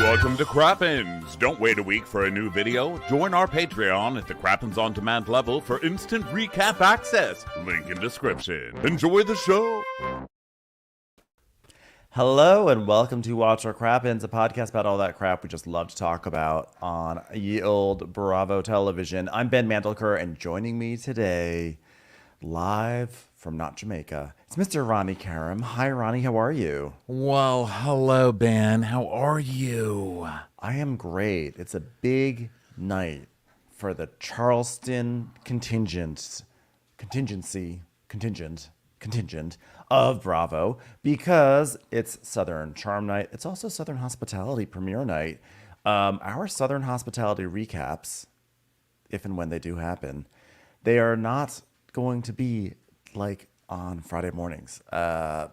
Welcome to Crappens. Don't wait a week for a new video. Join our Patreon at the Crappens On Demand level for instant recap access. Link in description. Enjoy the show. Hello and welcome to Watch Our Crappens, a podcast about all that crap we just love to talk about on ye old Bravo television. I'm Ben Mandelker, and joining me today, live from not Jamaica, it's Mr. Ronnie Karam. Hi, Ronnie. How are you? Well, hello, Ben. How are you? I am great. It's a big night for the Charleston contingent of Bravo because it's Southern Charm Night. It's also Southern Hospitality Premiere Night. Our Southern Hospitality recaps, if and when they do happen, they are not going to be like on Friday mornings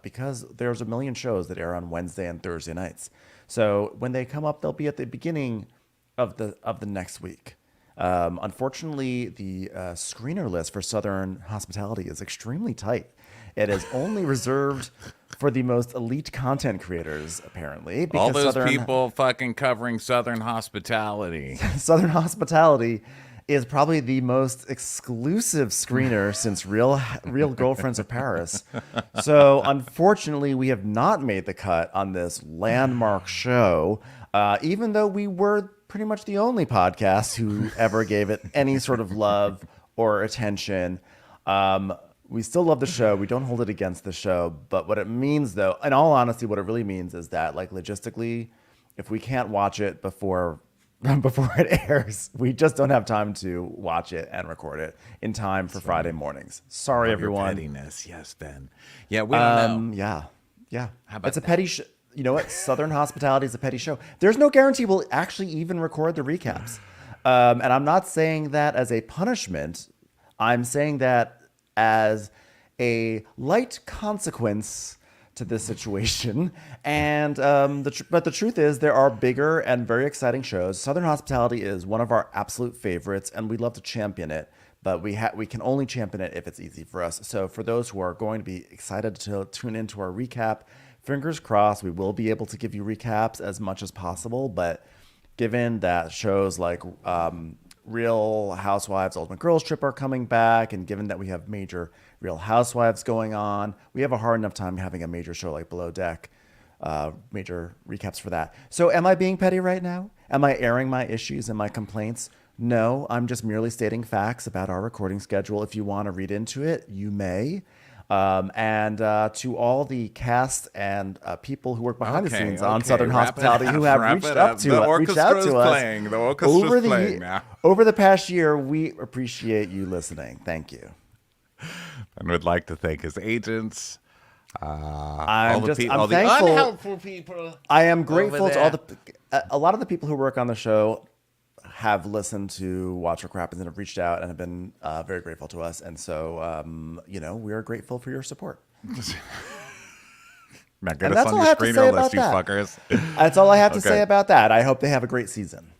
because there's a million shows that air on Wednesday and Thursday nights. So when they come up, they'll be at the beginning of the next week. Unfortunately, the screener list for Southern Hospitality is extremely tight. It is only reserved for the most elite content creators, apparently. All those people fucking covering Southern Hospitality. Southern Hospitality is probably the most exclusive screener since Real Girlfriends of Paris. So, unfortunately, we have not made the cut on this landmark show, even though we were pretty much the only podcast who ever gave it any sort of love or attention. We still love the show. We don't hold it against the show. But what it means, though, in all honesty, what it really means is that, like, logistically, if we can't watch it before it airs, we just don't have time to watch it and record it in time for Friday mornings. Sorry, everyone. Pettiness. Yes, Ben. Yeah, we don't know. Yeah. How about it's a petty you know what? Southern Hospitality is a petty show. There's no guarantee we'll actually even record the recaps. And I'm not saying that as a punishment. I'm saying that as a light consequence to this situation. And but the truth is, there are bigger and very exciting shows. Southern Hospitality is one of our absolute favorites, and we love to champion it. But we can only champion it if it's easy for us. So for those who are going to be excited to tune into our recap, fingers crossed, we will be able to give you recaps as much as possible. But given that shows like Real Housewives Ultimate Girls Trip are coming back, and given that we have major Real Housewives going on, we have a hard enough time having a major show like Below Deck, major recaps for that. So am I being petty right now? Am I airing my issues and my complaints? No, I'm just merely stating facts about our recording schedule. If you want to read into it, you may. And to all the cast and people who work behind the scenes on Southern Hospitality who have reached out to us The orchestra's playing now. Over the past year, we appreciate you listening. Thank you. And would like to thank his agents. I'm thankful. Unhelpful people. I am grateful to all a lot of the people who work on the show have listened to Watch Our Crappens and have reached out and have been very grateful to us. And so, we are grateful for your support. Not get us on your screener list, you fuckers. That's all I have to say about that. I hope they have a great season.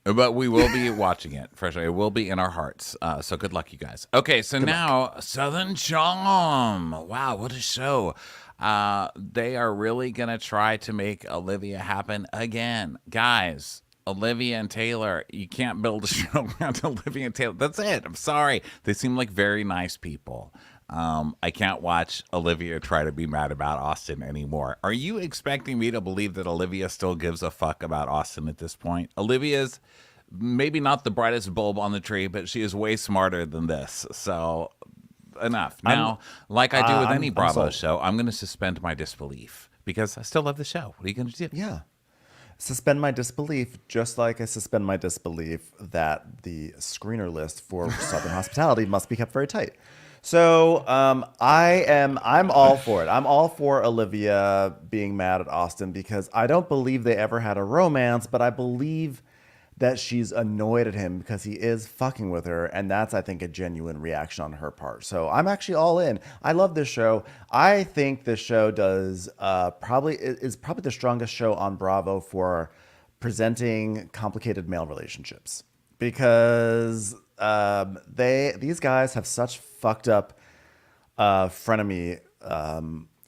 But we will be watching it, for sure. It will be in our hearts. So good luck, you guys. Okay, so now, Southern Charm. Wow, what a show. They are really going to try to make Olivia happen again. Guys, Olivia and Taylor, you can't build a show around Olivia and Taylor. That's it. I'm sorry. They seem like very nice people. I can't watch Olivia try to be mad about Austin anymore. Are you expecting me to believe that Olivia still gives a fuck about Austin at this point? Olivia's maybe not the brightest bulb on the tree, but she is way smarter than this. So enough. Now, like I do with any Bravo show, I'm going to suspend my disbelief because I still love the show. What are you going to do? Yeah. Suspend my disbelief, just like I suspend my disbelief that the screener list for Southern Hospitality must be kept very tight. So I'm all for it. I'm all for Olivia being mad at Austin because I don't believe they ever had a romance, but I believe that she's annoyed at him because he is fucking with her, and that's, I think, a genuine reaction on her part. So I'm actually all in. I love this show. I think this show is probably the strongest show on Bravo for presenting complicated male relationships because these guys have such fucked up frenemy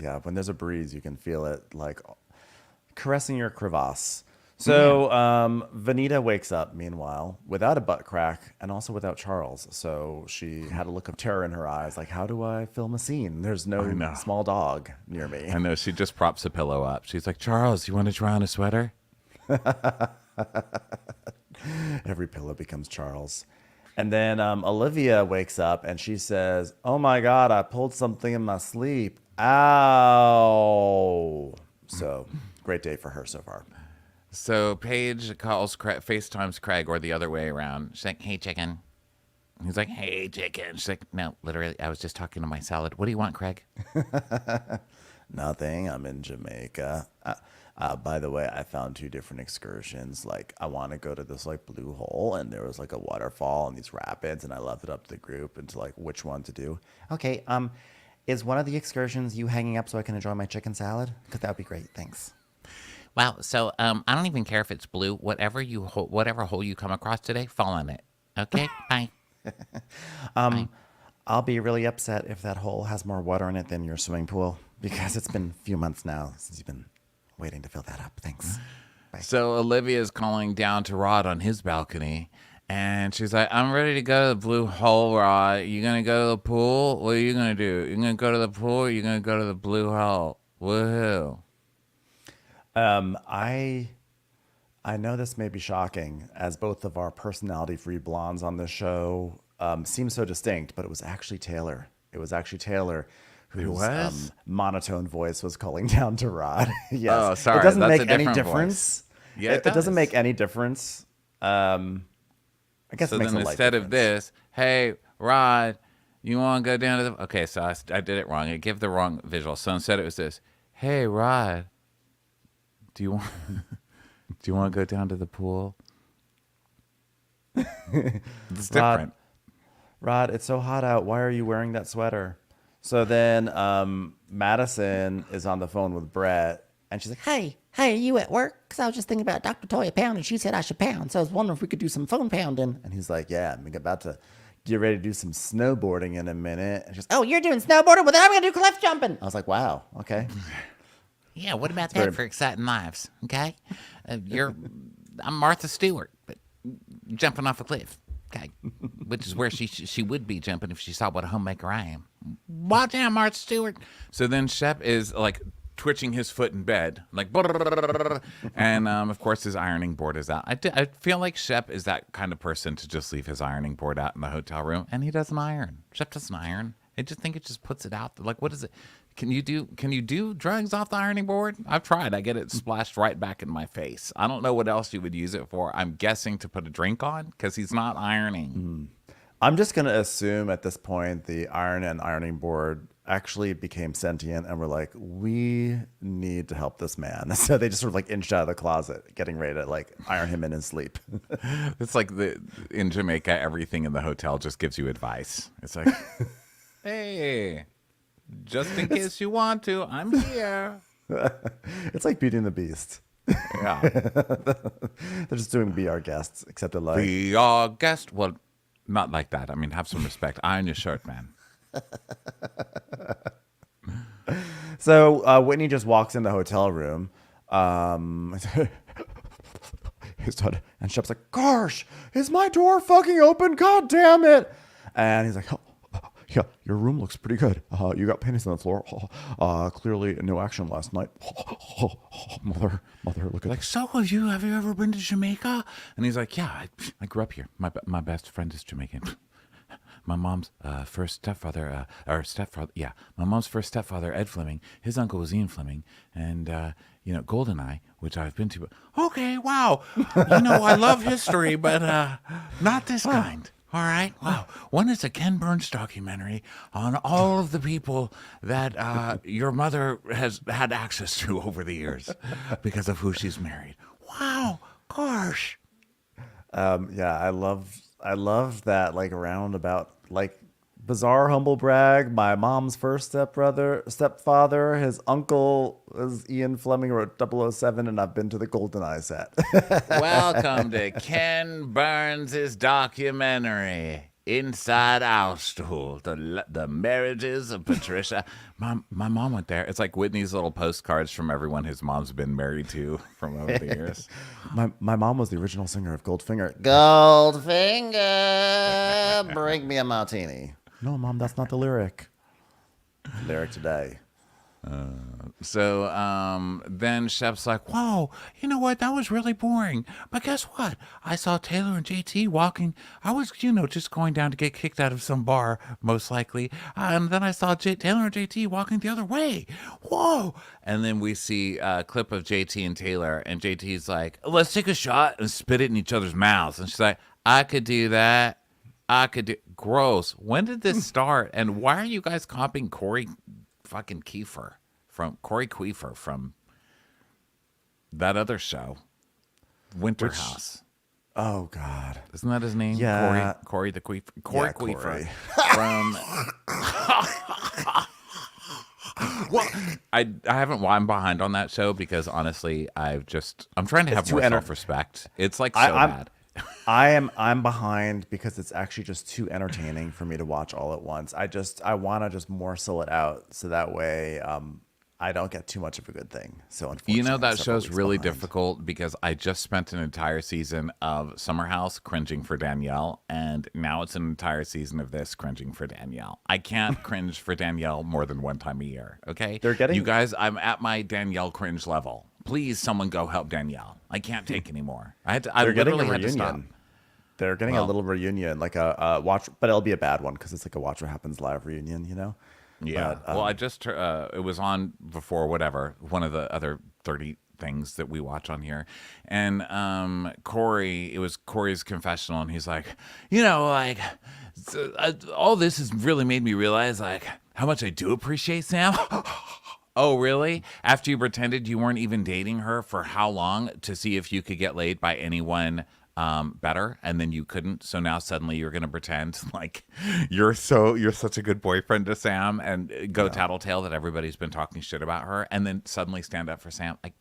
Yeah, when there's a breeze, you can feel it like caressing your crevasse. So Vanita wakes up, meanwhile, without a butt crack and also without Charles. So she had a look of terror in her eyes, like, how do I film a scene? There's no small dog near me. I know. She just props a pillow up. She's like, Charles, you want to try on a sweater? Every pillow becomes Charles. And then Olivia wakes up and she says, oh my God, I pulled something in my sleep. Ow. So great day for her so far. So Paige calls FaceTimes Craig, or the other way around. She's like, hey, chicken. He's like, hey, chicken. She's like, no, literally, I was just talking to my salad. What do you want, Craig? Nothing. I'm in Jamaica. By the way, I found 2 different excursions. Like, I want to go to this like blue hole, and there was like a waterfall and these rapids, and I left it up to the group and to like which one to do. Okay. Is one of the excursions you hanging up so I can enjoy my chicken salad? Because that would be great. Thanks. Well, so I don't even care if it's blue. Whatever hole you come across today, fall in it. Okay, bye. Bye. I'll be really upset if that hole has more water in it than your swimming pool, because it's been a few months now since you've been waiting to fill that up. Thanks. Bye. So Olivia's calling down to Rod on his balcony, and she's like, I'm ready to go to the blue hole, Rod. You gonna go to the pool? What are you gonna do? You gonna go to the pool, or you gonna go to the blue hole? Woohoo. I know this may be shocking, as both of our personality-free blondes on this show seem so distinct, but it was actually Taylor. It was actually Taylor whose monotone voice was calling down to Rod. Yes. Oh, sorry. It doesn't That's make a any different difference. Voice. Yeah, it doesn't make any difference. I guess so it makes then a light instead difference. of this, hey, Rod, you want to go down to the... Okay, so I did it wrong. I gave the wrong visual. So instead it was this, hey, Rod, do you want to go down to the pool? It's different. Rod, it's so hot out. Why are you wearing that sweater? So then Madison is on the phone with Brett, and she's like, Hey, are you at work? Because I was just thinking about Dr. Toya Pound, and she said I should pound. So I was wondering if we could do some phone pounding. and he's like, yeah, I'm about to get ready to do some snowboarding in a minute. And she's Oh, you're doing snowboarding? Well, then I'm going to do cliff jumping. I was like, wow, okay. Yeah, what about that for exciting lives? Okay, I'm Martha Stewart, but jumping off a cliff. Okay, which is where she would be jumping if she saw what a homemaker I am. Watch out, Martha Stewart. So then Shep is like twitching his foot in bed, like, and of course his ironing board is out. I feel like Shep is that kind of person to just leave his ironing board out in the hotel room, and he doesn't iron. Shep doesn't iron. I just think it just puts it out. Like, what is it? Can you do drugs off the ironing board? I've tried. I get it splashed right back in my face. I don't know what else you would use it for. I'm guessing to put a drink on, because he's not ironing. I'm just going to assume at this point the iron and ironing board actually became sentient and were like, we need to help this man. So they just sort of like inched out of the closet, getting ready to like iron him in his sleep. It's like in Jamaica, everything in the hotel just gives you advice. It's like, hey, just in case you want to, I'm here. It's like Beauty and the Beast. Yeah. They're just doing Be Our Guests, except they're like, Be our guest. Well, not like that. I mean, have some respect. Iron your shirt, man. So Whitney just walks in the hotel room. He's done, and Shep's like, "Gosh, is my door fucking open? God damn it!" And he's like, "Oh, yeah, your room looks pretty good. You got paintings on the floor. Clearly no action last night. Mother, look at Like, so have you ever been to Jamaica? And he's like, yeah, I grew up here. My best friend is Jamaican. My mom's first stepfather, my mom's first stepfather, Ed Fleming. His uncle was Ian Fleming, and Goldeneye, which I've been to. Okay, wow. I love history, but not this kind. All right. Wow. One is a Ken Burns documentary on all of the people that your mother has had access to over the years because of who she's married. Wow. Gosh. Yeah, I love that, like, roundabout, like, bizarre humble brag. My mom's first stepfather, his uncle is Ian Fleming, wrote 007, and I've been to the GoldenEye set. Welcome to Ken Burns' documentary. Inside Our Stool, the marriages of Patricia. My mom went there. It's like Whitney's little postcards from everyone his mom's been married to from over the years. My mom was the original singer of Goldfinger. Goldfinger, bring me a martini. No, Mom, that's not the lyric. Lyric today. So then Shep's like, whoa, you know what? That was really boring. But guess what? I saw Taylor and JT walking. I was, just going down to get kicked out of some bar, most likely. And then I saw Taylor and JT walking the other way. Whoa. And then we see a clip of JT and Taylor. And JT's like, let's take a shot and spit it in each other's mouths. And she's like, I could do that. Gross. When did this start? And why are you guys copying Corey Kiefer from that other show, Winter House? Oh God, isn't that his name? Yeah, Corey the Queefer. Corey. From. Well, I haven't. I'm behind on that show because honestly, I'm trying to have more self-respect. It's like so bad. I'm behind because it's actually just too entertaining for me to watch all at once. I want to just morsel it out so that way I don't get too much of a good thing. So unfortunately, that show's really difficult because I just spent an entire season of Summer House cringing for Danielle, and now it's an entire season of this cringing for Danielle. I can't cringe for Danielle more than one time a year. Okay, you guys. I'm at my Danielle cringe level. Please, someone go help Danielle. I can't take anymore. I literally had to stop. They're getting a little reunion, like a watch, but it'll be a bad one because it's like a Watch What Happens live reunion, Yeah. But, well, I just it was on before one of the other 30 things that we watch on here, and it was Corey's confessional, and he's like, all this has really made me realize like how much I do appreciate Sam. Oh, really? After you pretended you weren't even dating her for how long to see if you could get laid by anyone better, and then you couldn't, so now suddenly you're going to pretend like you're such a good boyfriend to Sam and go tattletale that everybody's been talking shit about her, and then suddenly stand up for Sam. Like,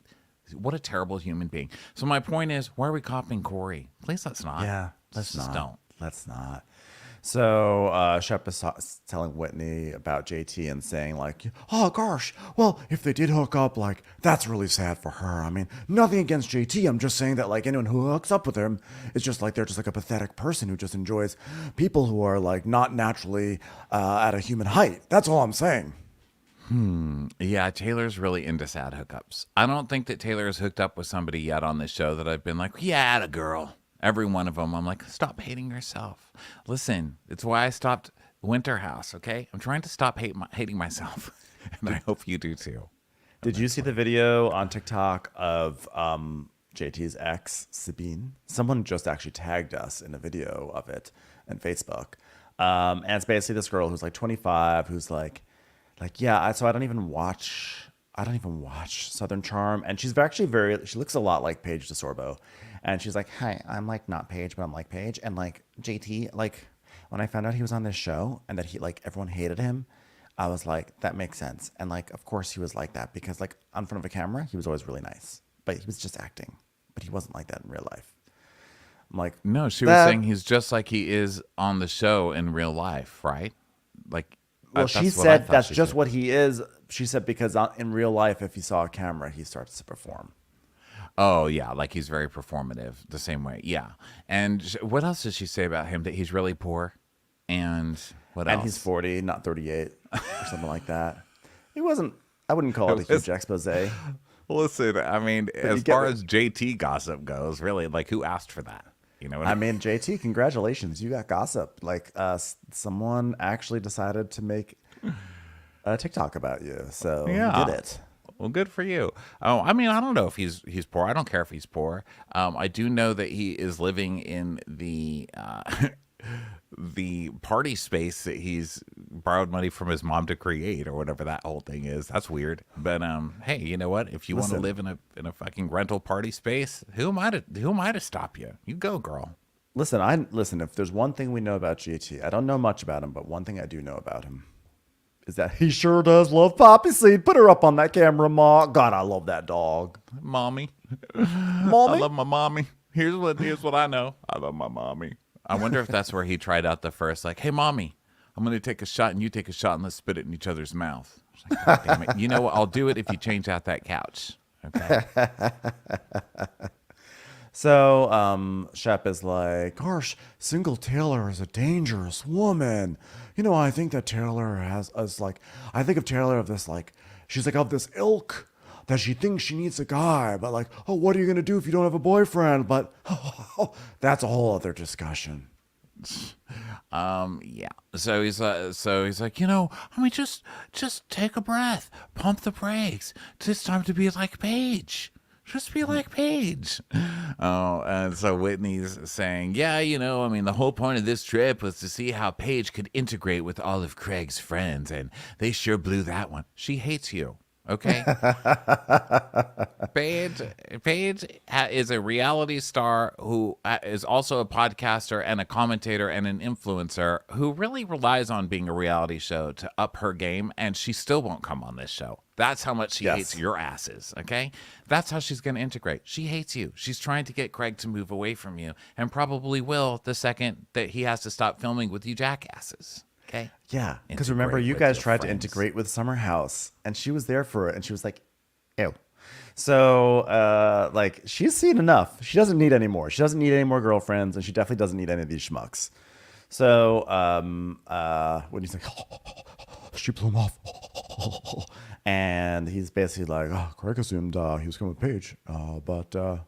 what a terrible human being. So my point is, why are we copying Corey? Please, let's not. Yeah, let's just don't. Let's not. So Shep is telling Whitney about JT and saying like, oh gosh, well, if they did hook up, like, that's really sad for her. I mean, nothing against JT. I'm just saying that like anyone who hooks up with him, it's just like they're just like a pathetic person who just enjoys people who are like not naturally at a human height. That's all I'm saying. Yeah, Taylor's really into sad hookups. I don't think that Taylor has hooked up with somebody yet on this show that I've been like, yeah, at a girl. Every one of them, I'm like, stop hating yourself. Listen, it's why I stopped Winter House, okay? I'm trying to stop hating myself, and I hope you do too. Did you see the video on TikTok of JT's ex, Sabine? Someone just actually tagged us in a video of it on Facebook. And it's basically this girl who's like 25, who's like, yeah, so I don't even watch Southern Charm. And she's actually she looks a lot like Paige DeSorbo. And she's like, hi, I'm like not Paige, but I'm like Paige. And like JT, like when I found out he was on this show and that he like everyone hated him, I was like, that makes sense. And like, of course he was like that because like on front of a camera, he was always really nice, but he was just acting, but he wasn't like that in real life. I'm like, no, she was saying he's just like he is on the show in real life, right? Like, well, she said that's just what he is. She said because in real life, if he saw a camera, he starts to perform. Oh, yeah, like he's very performative the same way. Yeah. And what else did she say about him? That he's really poor? And what else? And he's 40, not 38 or something like that. He wasn't, I wouldn't call it a huge expose. Listen, I mean, as far as JT gossip goes, really, like who asked for that? You know what I mean? JT, congratulations. You got gossip. Like someone actually decided to make a TikTok about you. So you did it. Well, good for you. Oh, I mean, I don't know if he's poor. I don't care if he's poor. I do know that he is living in the the party space that he's borrowed money from his mom to create, or whatever that whole thing is. That's weird. But hey, you know what? If you want to live in a fucking rental party space, who am I to stop you? You go, girl. Listen. If there's one thing we know about JT, I don't know much about him, but one thing I do know about him is that he sure does love Poppy Seed. Put her up on that camera, Ma. God, I love that dog. Mommy. Mommy? I love my mommy. Here's what I know. I love my mommy. I wonder if that's where he tried out the first, like, hey, mommy, I'm going to take a shot and you take a shot and let's spit it in each other's mouth. I was like, God damn it. You know what? I'll do it if you change out that couch. Okay. So Shep is like, gosh, single Taylor is a dangerous woman. You know, I think that Taylor I think of Taylor of this, like, she's like of this ilk that she thinks she needs a guy, but like, oh, what are you going to do if you don't have a boyfriend? But that's a whole other discussion. Yeah. So he's like, you know, I mean, just take a breath, pump the brakes. It's time to be like Paige. Just be like Paige. Oh, and so Whitney's saying, yeah, you know, I mean, the whole point of this trip was to see how Paige could integrate with all of Craig's friends, and they sure blew that one. She hates you. Okay. Paige is a reality star who is also a podcaster and a commentator and an influencer who really relies on being a reality show to up her game, and she still won't come on this show. That's how much she hates your asses, okay? That's how she's going to integrate. She hates you. She's trying to get Craig to move away from you, and probably will the second that he has to stop filming with you jackasses. Okay. Yeah, because remember, you guys tried to integrate with Summer House, and she was there for it, and she was like, ew. So, like, she's seen enough. She doesn't need any more. She doesn't need any more girlfriends, and she definitely doesn't need any of these schmucks. So, when he's like, she blew him off. And he's basically like, oh, Craig assumed he was coming with Paige, but I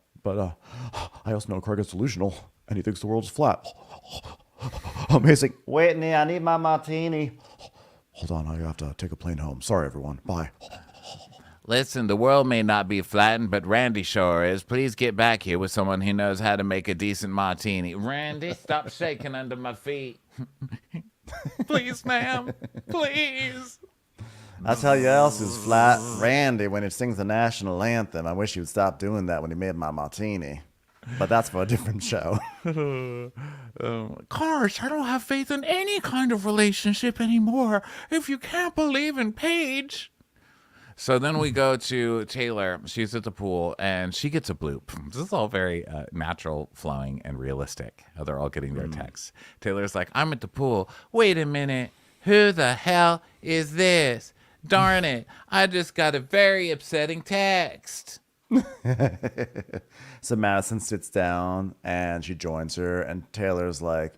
also know Craig is delusional, and he thinks the world's flat. Amazing. Whitney, I need my martini. Hold on, I have to take a plane home. Sorry, everyone. Bye. Listen, the world may not be flattened, but Randy sure is. Please get back here with someone who knows how to make a decent martini. Randy, stop shaking under my feet. Please, ma'am. Please. I'll tell you else is flat. Randy, when he sings the national anthem, I wish he would stop doing that when he made my martini. But that's for a different show. Gosh, I don't have faith in any kind of relationship anymore if you can't believe in Paige. So then we go to Taylor. She's at the pool, and she gets a bloop. This is all very natural, flowing, and realistic, how they're all getting their texts. Taylor's like, I'm at the pool. Wait a minute. Who the hell is this? Darn it. I just got a very upsetting text. So Madison sits down and she joins her, and Taylor's like,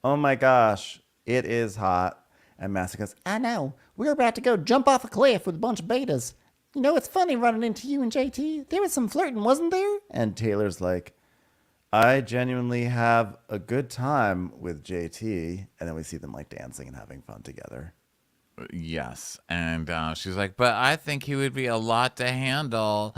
oh my gosh, it is hot. And Madison goes, I know. We're about to go jump off a cliff with a bunch of betas. You know, it's funny running into you and JT. There was some flirting, wasn't there? and Taylor's like, I genuinely have a good time with JT. And then we see them like dancing and having fun together. Yes. And she's like, but I think he would be a lot to handle.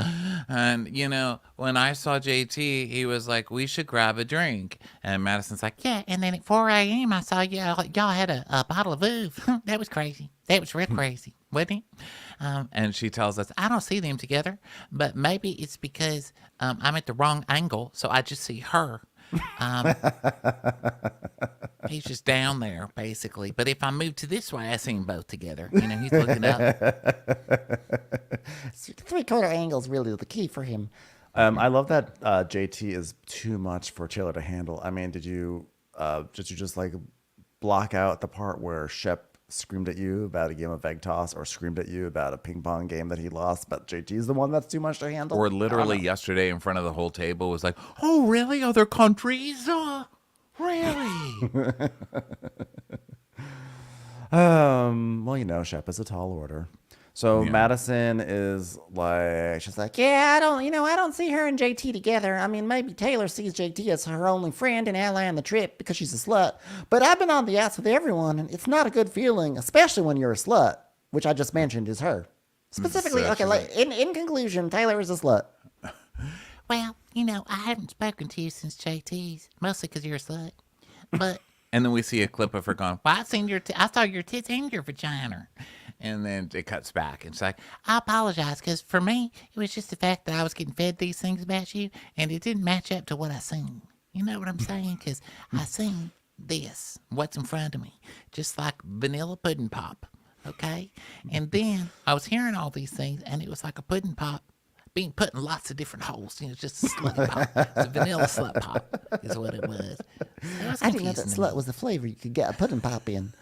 And, you know, when I saw JT, he was like, we should grab a drink. And Madison's like, Yeah, and then at 4 a.m. I saw y'all had a bottle of Veuve. That was crazy. That was real crazy, wasn't it? and she tells us, I don't see them together, but maybe it's because I'm at the wrong angle, so I just see her. He's just down there, basically. But if I move to this way, I see them both together. You know, he's looking up. 3/4 angle is really the key for him. I love that JT is too much for Taylor to handle. I mean, did you just like block out the part where Shep screamed at you about a game of egg toss, or screamed at you about a ping pong game that he lost, but JT's the one that's too much to handle? or literally yesterday in front of the whole table was like, oh, really? Other countries? Really? Well, you know, Shep is a tall order. So Madison is like, she's like, Yeah, I don't see her and JT together. I mean, maybe Taylor sees JT as her only friend and ally on the trip because she's a slut. But I've been on the outs with everyone, and it's not a good feeling, especially when you're a slut, which I just mentioned is her. Specifically, okay, like, in conclusion, Taylor is a slut. Well, you know, I haven't spoken to you since JT's, mostly because you're a slut. But And then we see a clip of her going, well, I saw your tits and your vagina. and then it cuts back. And it's like, I apologize, because for me, it was just the fact that I was getting fed these things about you, and it didn't match up to what I seen. You know what I'm saying? Because I seen this, what's in front of me, just like vanilla pudding pop, okay? And then I was hearing all these things, and it was like a pudding pop being put in lots of different holes. Just a slutty pop. It's a vanilla slut pop is what it was. I didn't know that slut was the flavor you could get a pudding pop in.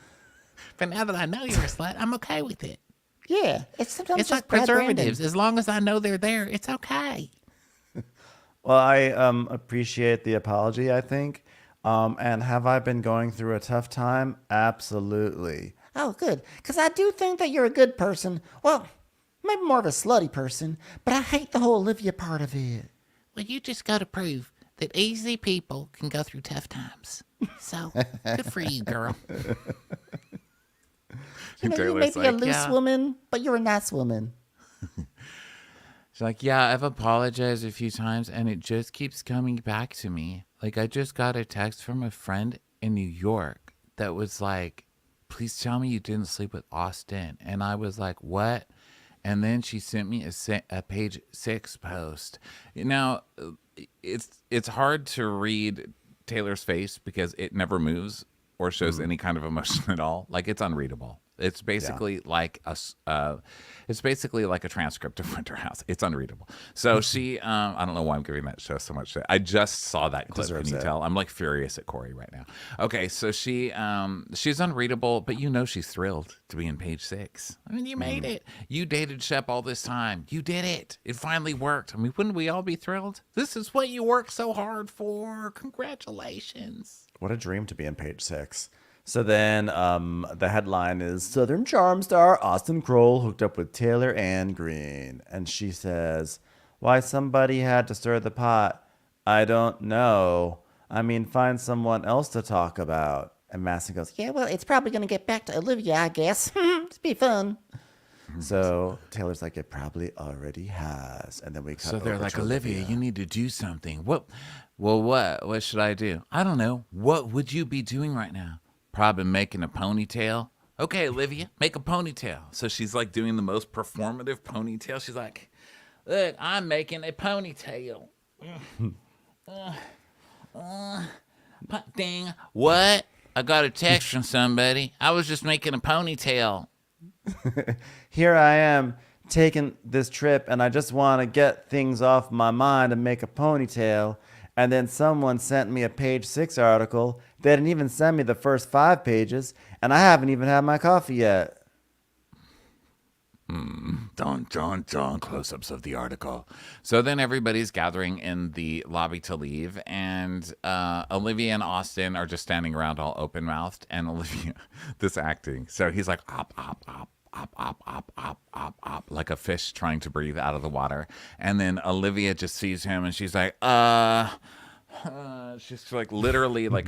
But now that I know you're a slut, I'm okay with it. Yeah, it's sometimes It's just like bad preservatives. branding. As long as I know they're there, it's okay. Well, I appreciate the apology, I think. And have I been going through a tough time? Absolutely. Oh, good. Because I do think that you're a good person. Well, maybe more of a slutty person, but I hate the whole Olivia part of it. Well, you just got to prove that easy people can go through tough times. So, good for you, girl. You know, you may Taylor's be a like, loose yeah. woman, but you're a nice woman. She's like, yeah, I've apologized a few times, and it just keeps coming back to me. Like, I just got a text from a friend in New York that was like, please tell me you didn't sleep with Austin. And I was like, what? And then she sent me a page 6 post. Now, it's hard to read Taylor's face because it never moves or shows any kind of emotion at all. Like, it's unreadable. It's basically like it's basically like a transcript of Winter House. It's unreadable. So she, I don't know why I'm giving that show so much shit. I just saw that clip. Can you tell? I'm like furious at Corey right now. Okay, so she's unreadable, but you know she's thrilled to be in page 6. I mean, you made it. You dated Shep all this time. You did it. It finally worked. I mean, wouldn't we all be thrilled? This is what you worked so hard for. Congratulations. What a dream to be in page 6. So then the headline is Southern Charm star Austin Kroll hooked up with Taylor Ann Green. And she says, why somebody had to stir the pot, I don't know. I mean, find someone else to talk about. And Madison goes, Yeah, well, it's probably going to get back to Olivia, I guess. It'll be fun. so Taylor's like, it probably already has. And then we cut So they're over like, to Olivia, you need to do something. What? Well, what should I do? I don't know. What would you be doing right now? Probably making a ponytail. Okay, Olivia, make a ponytail. So she's like doing the most performative ponytail. She's like, look, I'm making a ponytail. Ding. What? I got a text from somebody. I was just making a ponytail. Here I am taking this trip and I just want to get things off my mind and make a ponytail. And then someone sent me a page 6 article. They didn't even send me the first 5 pages, and I haven't even had my coffee yet. Dun, dun, dun, close-ups of the article. So then everybody's gathering in the lobby to leave, and Olivia and Austin are just standing around all open-mouthed, and Olivia, this acting. So he's like, op, op, op. Op, op, op, op, op, op, like a fish trying to breathe out of the water. And then Olivia just sees him and she's like, she's like literally like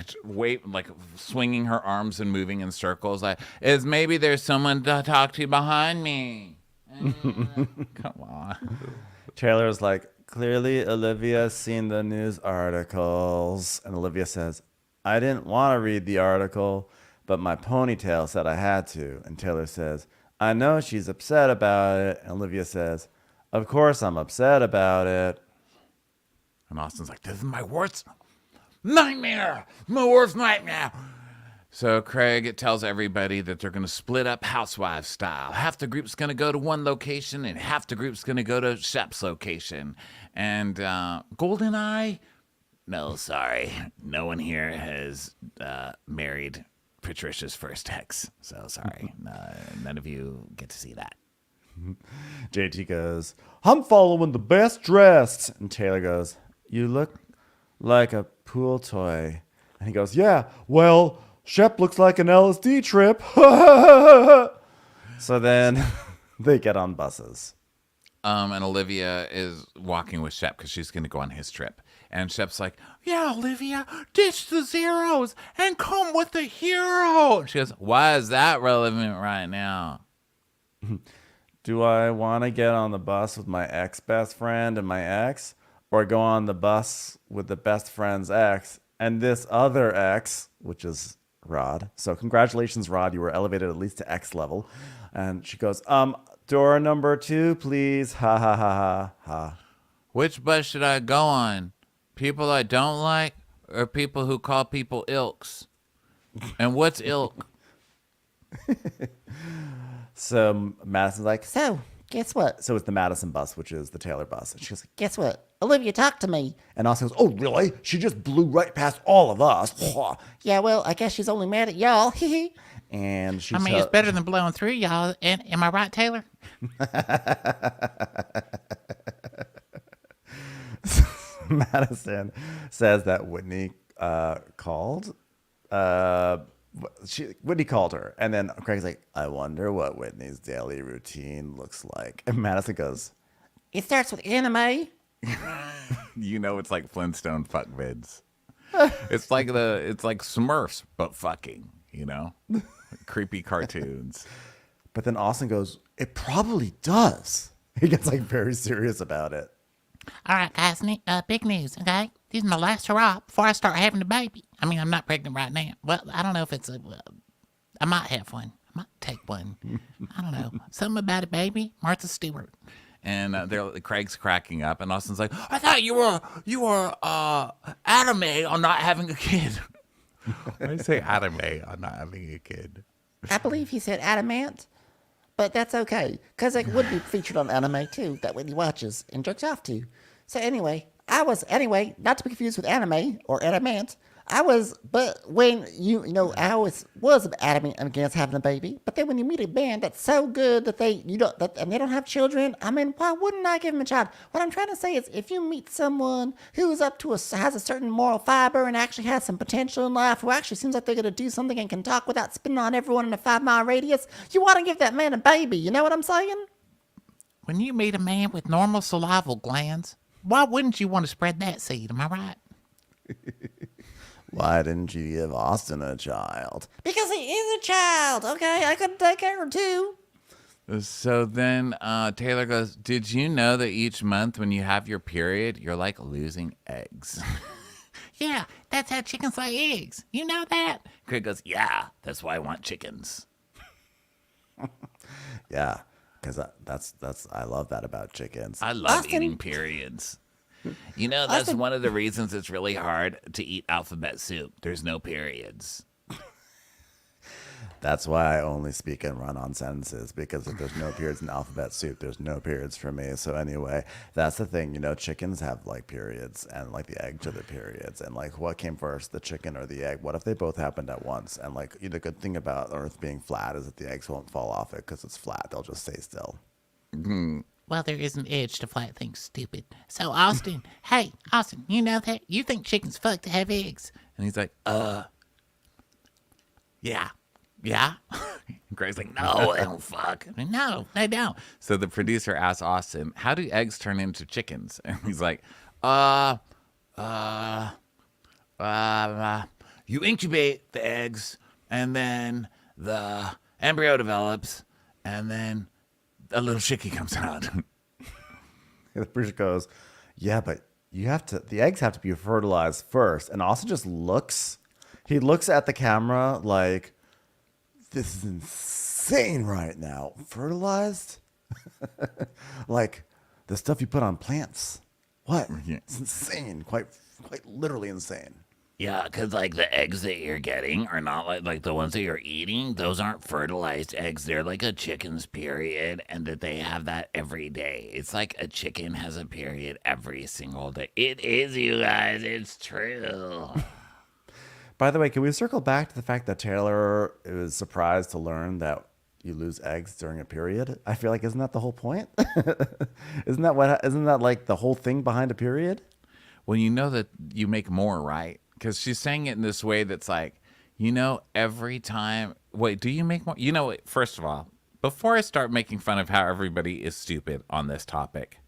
like swinging her arms and moving in circles. Like, is maybe there's someone to talk to behind me? Come on. Taylor's like, clearly Olivia's seen the news articles. And Olivia says, I didn't want to read the article, but my ponytail said I had to. And Taylor says, I know she's upset about it. And Olivia says, of course I'm upset about it. And Austin's like, this is my worst nightmare. My worst nightmare. So Craig tells everybody that they're going to split up housewives style. Half the group's going to go to one location and half the group's going to go to Shep's location. And GoldenEye, no, sorry. No one here has married Patricia's first ex. So sorry. None of you get to see that. JT goes, I'm following the best dressed. And Taylor goes, you look like a pool toy. And he goes, yeah, well, Shep looks like an LSD trip. So then they get on buses. And Olivia is walking with Shep because she's going to go on his trip. And Shep's like, yeah, Olivia, ditch the zeros and come with the hero. And she goes, why is that relevant right now? Do I want to get on the bus with my ex-best friend and my ex? Or go on the bus with the best friend's ex and this other ex, which is Rod. So congratulations, Rod. You were elevated at least to X level. And she goes, door number 2, please. Ha, ha, ha, ha, ha. Which bus should I go on? People I don't like or people who call people ilks? And what's ilk? So Madison's like, So, Guess what? So it's the Madison bus, which is the Taylor bus. And she goes, Guess what? Olivia talked to me. and Austin goes, oh, really? She just blew right past all of us. Yeah, well, I guess she's only mad at y'all. And she I mean, it's better than blowing through y'all. And am I right, Taylor? Madison says that Whitney called. Whitney called her, and then Craig's like, "I wonder what Whitney's daily routine looks like." And Madison goes, It starts with anime. You know, it's like Flintstone fuck vids. It's like Smurfs, but fucking. You know, creepy cartoons. but then Austin goes, "It probably does." He gets like very serious about it. All right, guys, big news, okay? This is my last hurrah before I start having a baby. I mean, I'm not pregnant right now. Well, I don't know if it's I might have one. I might take one. I don't know. Something about a baby, Martha Stewart. And Craig's cracking up, and Austin's like, "I thought you were anime on not having a kid." Why do you say anime on not having a kid? I believe he said adamant, but that's okay, because it would be featured on anime too, that Whitney watches and jerks off to. So anyway, not to be confused with anime or adamant. But when I always was adamant against having a baby. But then when you meet a band that's so good that and they don't have children, I mean, why wouldn't I give them a child? What I'm trying to say is, if you meet someone who's has a certain moral fiber and actually has some potential in life, who actually seems like they're gonna do something and can talk without spitting on everyone in a 5-mile radius, you want to give that man a baby. You know what I'm saying? When you meet a man with normal salival glands, why wouldn't you want to spread that seed? Am I right? Why didn't you give Austin a child? Because he is a child. Okay, I couldn't take care of two. So then Taylor goes, "Did you know that each month when you have your period, you're like losing eggs?" Yeah, that's how chickens lay eggs. You know that? Craig goes, "Yeah, that's why I want chickens." Yeah, because I love that about chickens. I love Austin. eating periods. You know, that's one of the reasons it's really hard to eat alphabet soup. There's no periods. That's why I only speak and run on sentences, because if there's no periods in alphabet soup, there's no periods for me. So anyway, that's the thing. Chickens have like periods, and like the eggs are the periods, and like what came first, the chicken or the egg? What if they both happened at once? And like the good thing about Earth being flat is that the eggs won't fall off it because it's flat. They'll just stay still. Well, there is an edge to flat things, stupid. So, Austin, hey, Austin, you know that? You think chickens fuck to have eggs? And he's like, Yeah. And Greg's like, "No, they don't fuck." No, they don't. So the producer asks Austin, "How do eggs turn into chickens?" And he's like, you incubate the eggs, and then the embryo develops, and then a little chickie comes out." The producer goes, "Yeah, but the eggs have to be fertilized first." And Austin just looks. He looks at the camera like, "This is insane right now. Fertilized? Like the stuff you put on plants. What? It's insane. Quite literally insane." Yeah, because like the eggs that you're getting are not like the ones that you're eating. Those aren't fertilized eggs. They're like a chicken's period, and that they have that every day. It's like a chicken has a period every single day. It is, you guys. It's true. By the way, can we circle back to the fact that Taylor was surprised to learn that you lose eggs during a period? I feel like, isn't that the whole point? Isn't that like the whole thing behind a period? Well, you know that you make more, right? Because she's saying it in this way that's like, every time. Wait, do you make more? First of all, before I start making fun of how everybody is stupid on this topic,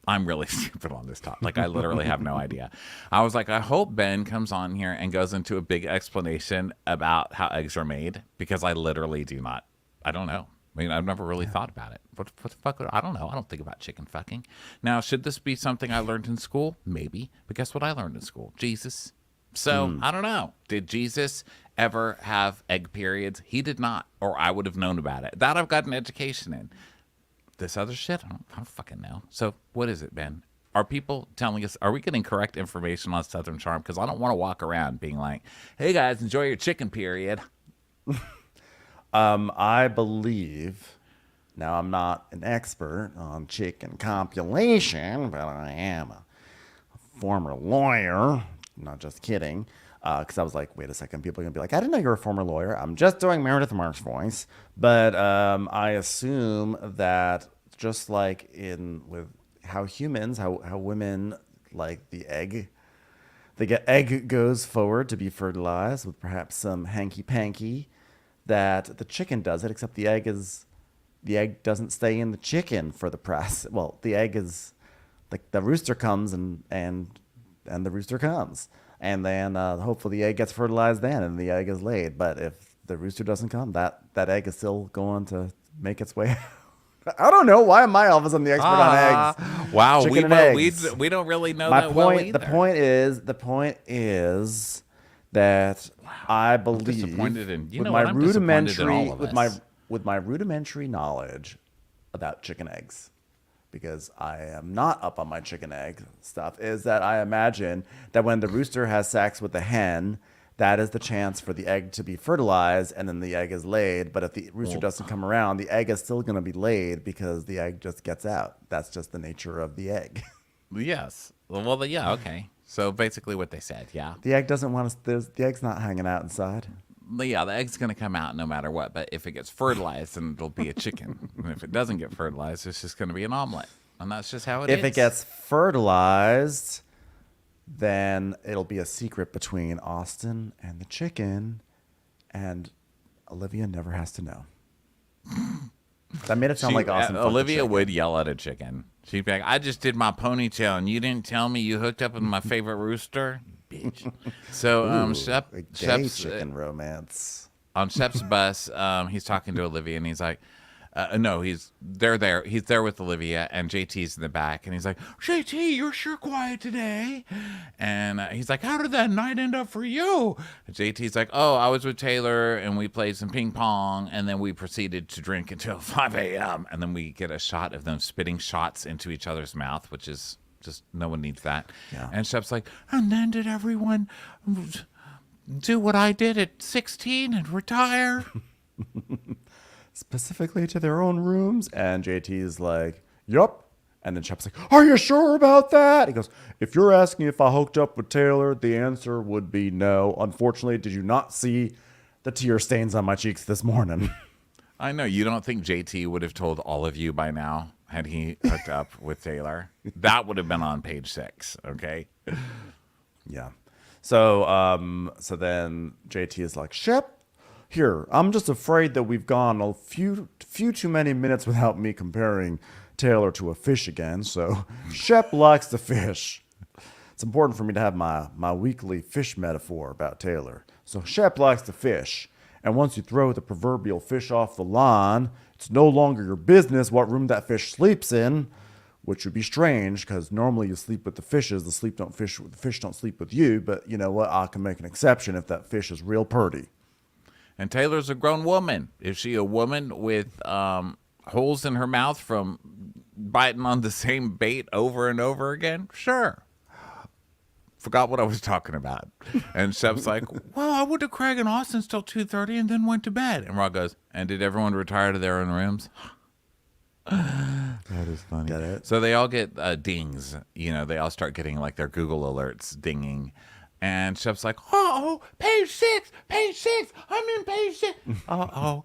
I'm really stupid on this topic. Like, I literally have no idea. I was like, I hope Ben comes on here and goes into a big explanation about how eggs are made, because I literally do not. I don't know. I mean, I've never really thought about it. What the fuck? I don't know. I don't think about chicken fucking. Now, should this be something I learned in school? Maybe. But guess what I learned in school? Jesus. So, I don't know. Did Jesus ever have egg periods? He did not, or I would have known about it. That I've got an education in. This other shit, I don't fucking know. So what is it, Ben? Are people telling us, are we getting correct information on Southern Charm? Because I don't want to walk around being like, "Hey guys, enjoy your chicken period." I believe Now, I'm not an expert on chicken copulation, but I am a former lawyer. Not just kidding. Because I was like, wait a second, people are going to be like, I didn't know you were a former lawyer. I'm just doing Meredith Mark's voice. But I assume that just like with how humans, how women like the egg goes forward to be fertilized with perhaps some hanky-panky, that the chicken does it, except the egg doesn't stay in the chicken for the press. Well, the egg is like the rooster comes and the rooster comes. And then hopefully the egg gets fertilized then and the egg is laid. But if the rooster doesn't come, that egg is still going to make its way out. I don't know. Why am I all of a sudden the expert on eggs? Wow, Chicken and eggs. we don't really know My that point, well either. The point is that I believe disappointed in you with know my what? I'm disappointed in all of us. with my rudimentary knowledge about chicken eggs, because I am not up on my chicken egg stuff, is that I imagine that when the rooster has sex with the hen, that is the chance for the egg to be fertilized, and then the egg is laid. But if the rooster doesn't come around, the egg is still going to be laid because the egg just gets out. That's just the nature of the egg. Yes. Well, yeah, okay. So basically what they said, yeah. The egg doesn't want to. The egg's not hanging out inside. Yeah, the egg's going to come out no matter what. But if it gets fertilized, then it'll be a chicken. And if it doesn't get fertilized, it's just going to be an omelet. And that's just how it is. If it gets fertilized, then it'll be a secret between Austin and the chicken, and Olivia never has to know. That made it sound like Austin. Olivia would yell at a chicken. She'd be like, I just did my ponytail, and you didn't tell me you hooked up with my favorite rooster? Bitch. So, Shep's chicken romance. On Shep's bus, he's talking to Olivia, and he's like, no, they're there. He's there with Olivia, and JT's in the back, and he's like, JT, you're sure quiet today. And he's like, how did that night end up for you? And JT's like, oh, I was with Taylor, and we played some ping pong, and then we proceeded to drink until 5 a.m. And then we get a shot of them spitting shots into each other's mouth, which is just, no one needs that. Yeah. And Shep's like, and then did everyone do what I did at 16 and retire? Specifically to their own rooms. And JT's like, yup. And then Shep's like, are you sure about that? He goes, if you're asking if I hooked up with Taylor, the answer would be no. Unfortunately, did you not see the tear stains on my cheeks this morning? I know. You don't think JT would have told all of you by now had he hooked up with Taylor? That would have been on page 6, okay? Yeah. So then JT is like, Shep, here, I'm just afraid that we've gone a few too many minutes without me comparing Taylor to a fish again. So Shep likes to fish. It's important for me to have my weekly fish metaphor about Taylor. So Shep likes to fish. And once you throw the proverbial fish off the line, it's no longer your business what room that fish sleeps in, which would be strange because normally you sleep with the fishes. The fish don't sleep with you. But you know what? I can make an exception if that fish is real purty. And Taylor's a grown woman. Is she a woman with holes in her mouth from biting on the same bait over and over again? Sure. Forgot what I was talking about. And Shep's like, well, I went to Craig and Austin's till 2:30 and then went to bed. And Rod goes, and did everyone retire to their own rooms? That is funny. Get it? So they all get dings. You know, they all start getting like their Google alerts dinging. And Shep's like, page 6, I'm in page 6. I'm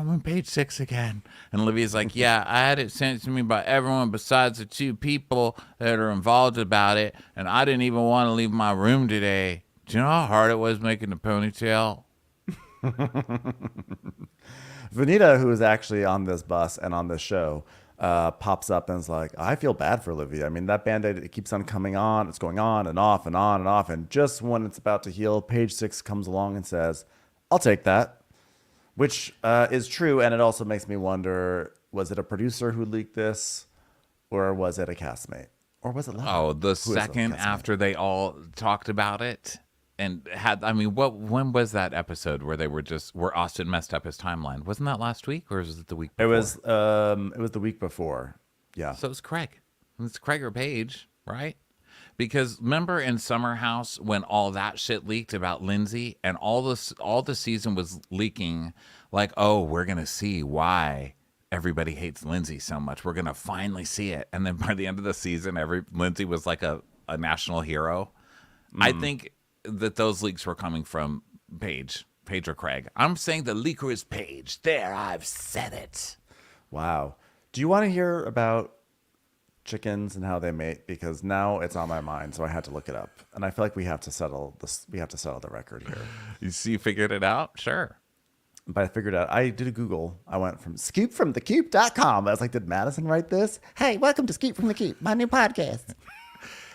on page 6 again. And Olivia's like, yeah, I had it sent to me by everyone besides the 2 people that are involved about it. And I didn't even want to leave my room today. Do you know how hard it was making the ponytail? Vanita, who is actually on this bus and on this show, pops up and is like, I feel bad for Olivia. I mean, that Band-Aid, it keeps on coming on. It's going on and off and on and off. And just when it's about to heal, page 6 comes along and says, I'll take that, which is true. And it also makes me wonder, was it a producer who leaked this, or was it a castmate? Or was it Lana? Oh, the second after they all talked about it and had, I mean, when was that episode where where Austin messed up his timeline? Wasn't that last week, or was it the week before? It was the week before. Yeah. So it's Craig. It's Craig or Paige, right? Because remember in Summer House when all that shit leaked about Lindsay and all the season was leaking like, oh, we're going to see why everybody hates Lindsay so much. We're gonna finally see it. And then by the end of the season, Lindsay was like a national hero. I think that those leaks were coming from Paige or Craig. I'm saying the leaker is Paige. There, I've said it. Wow. Do you want to hear about chickens and how they mate? Because now it's on my mind, so I had to look it up. And I feel like we have to settle this. We have to settle the record here. You figured it out? Sure. But I figured out, I did a Google. I went from scoopfromthecoop.com. I was like, did Madison write this? Hey, welcome to Scoop from the Coop, my new podcast.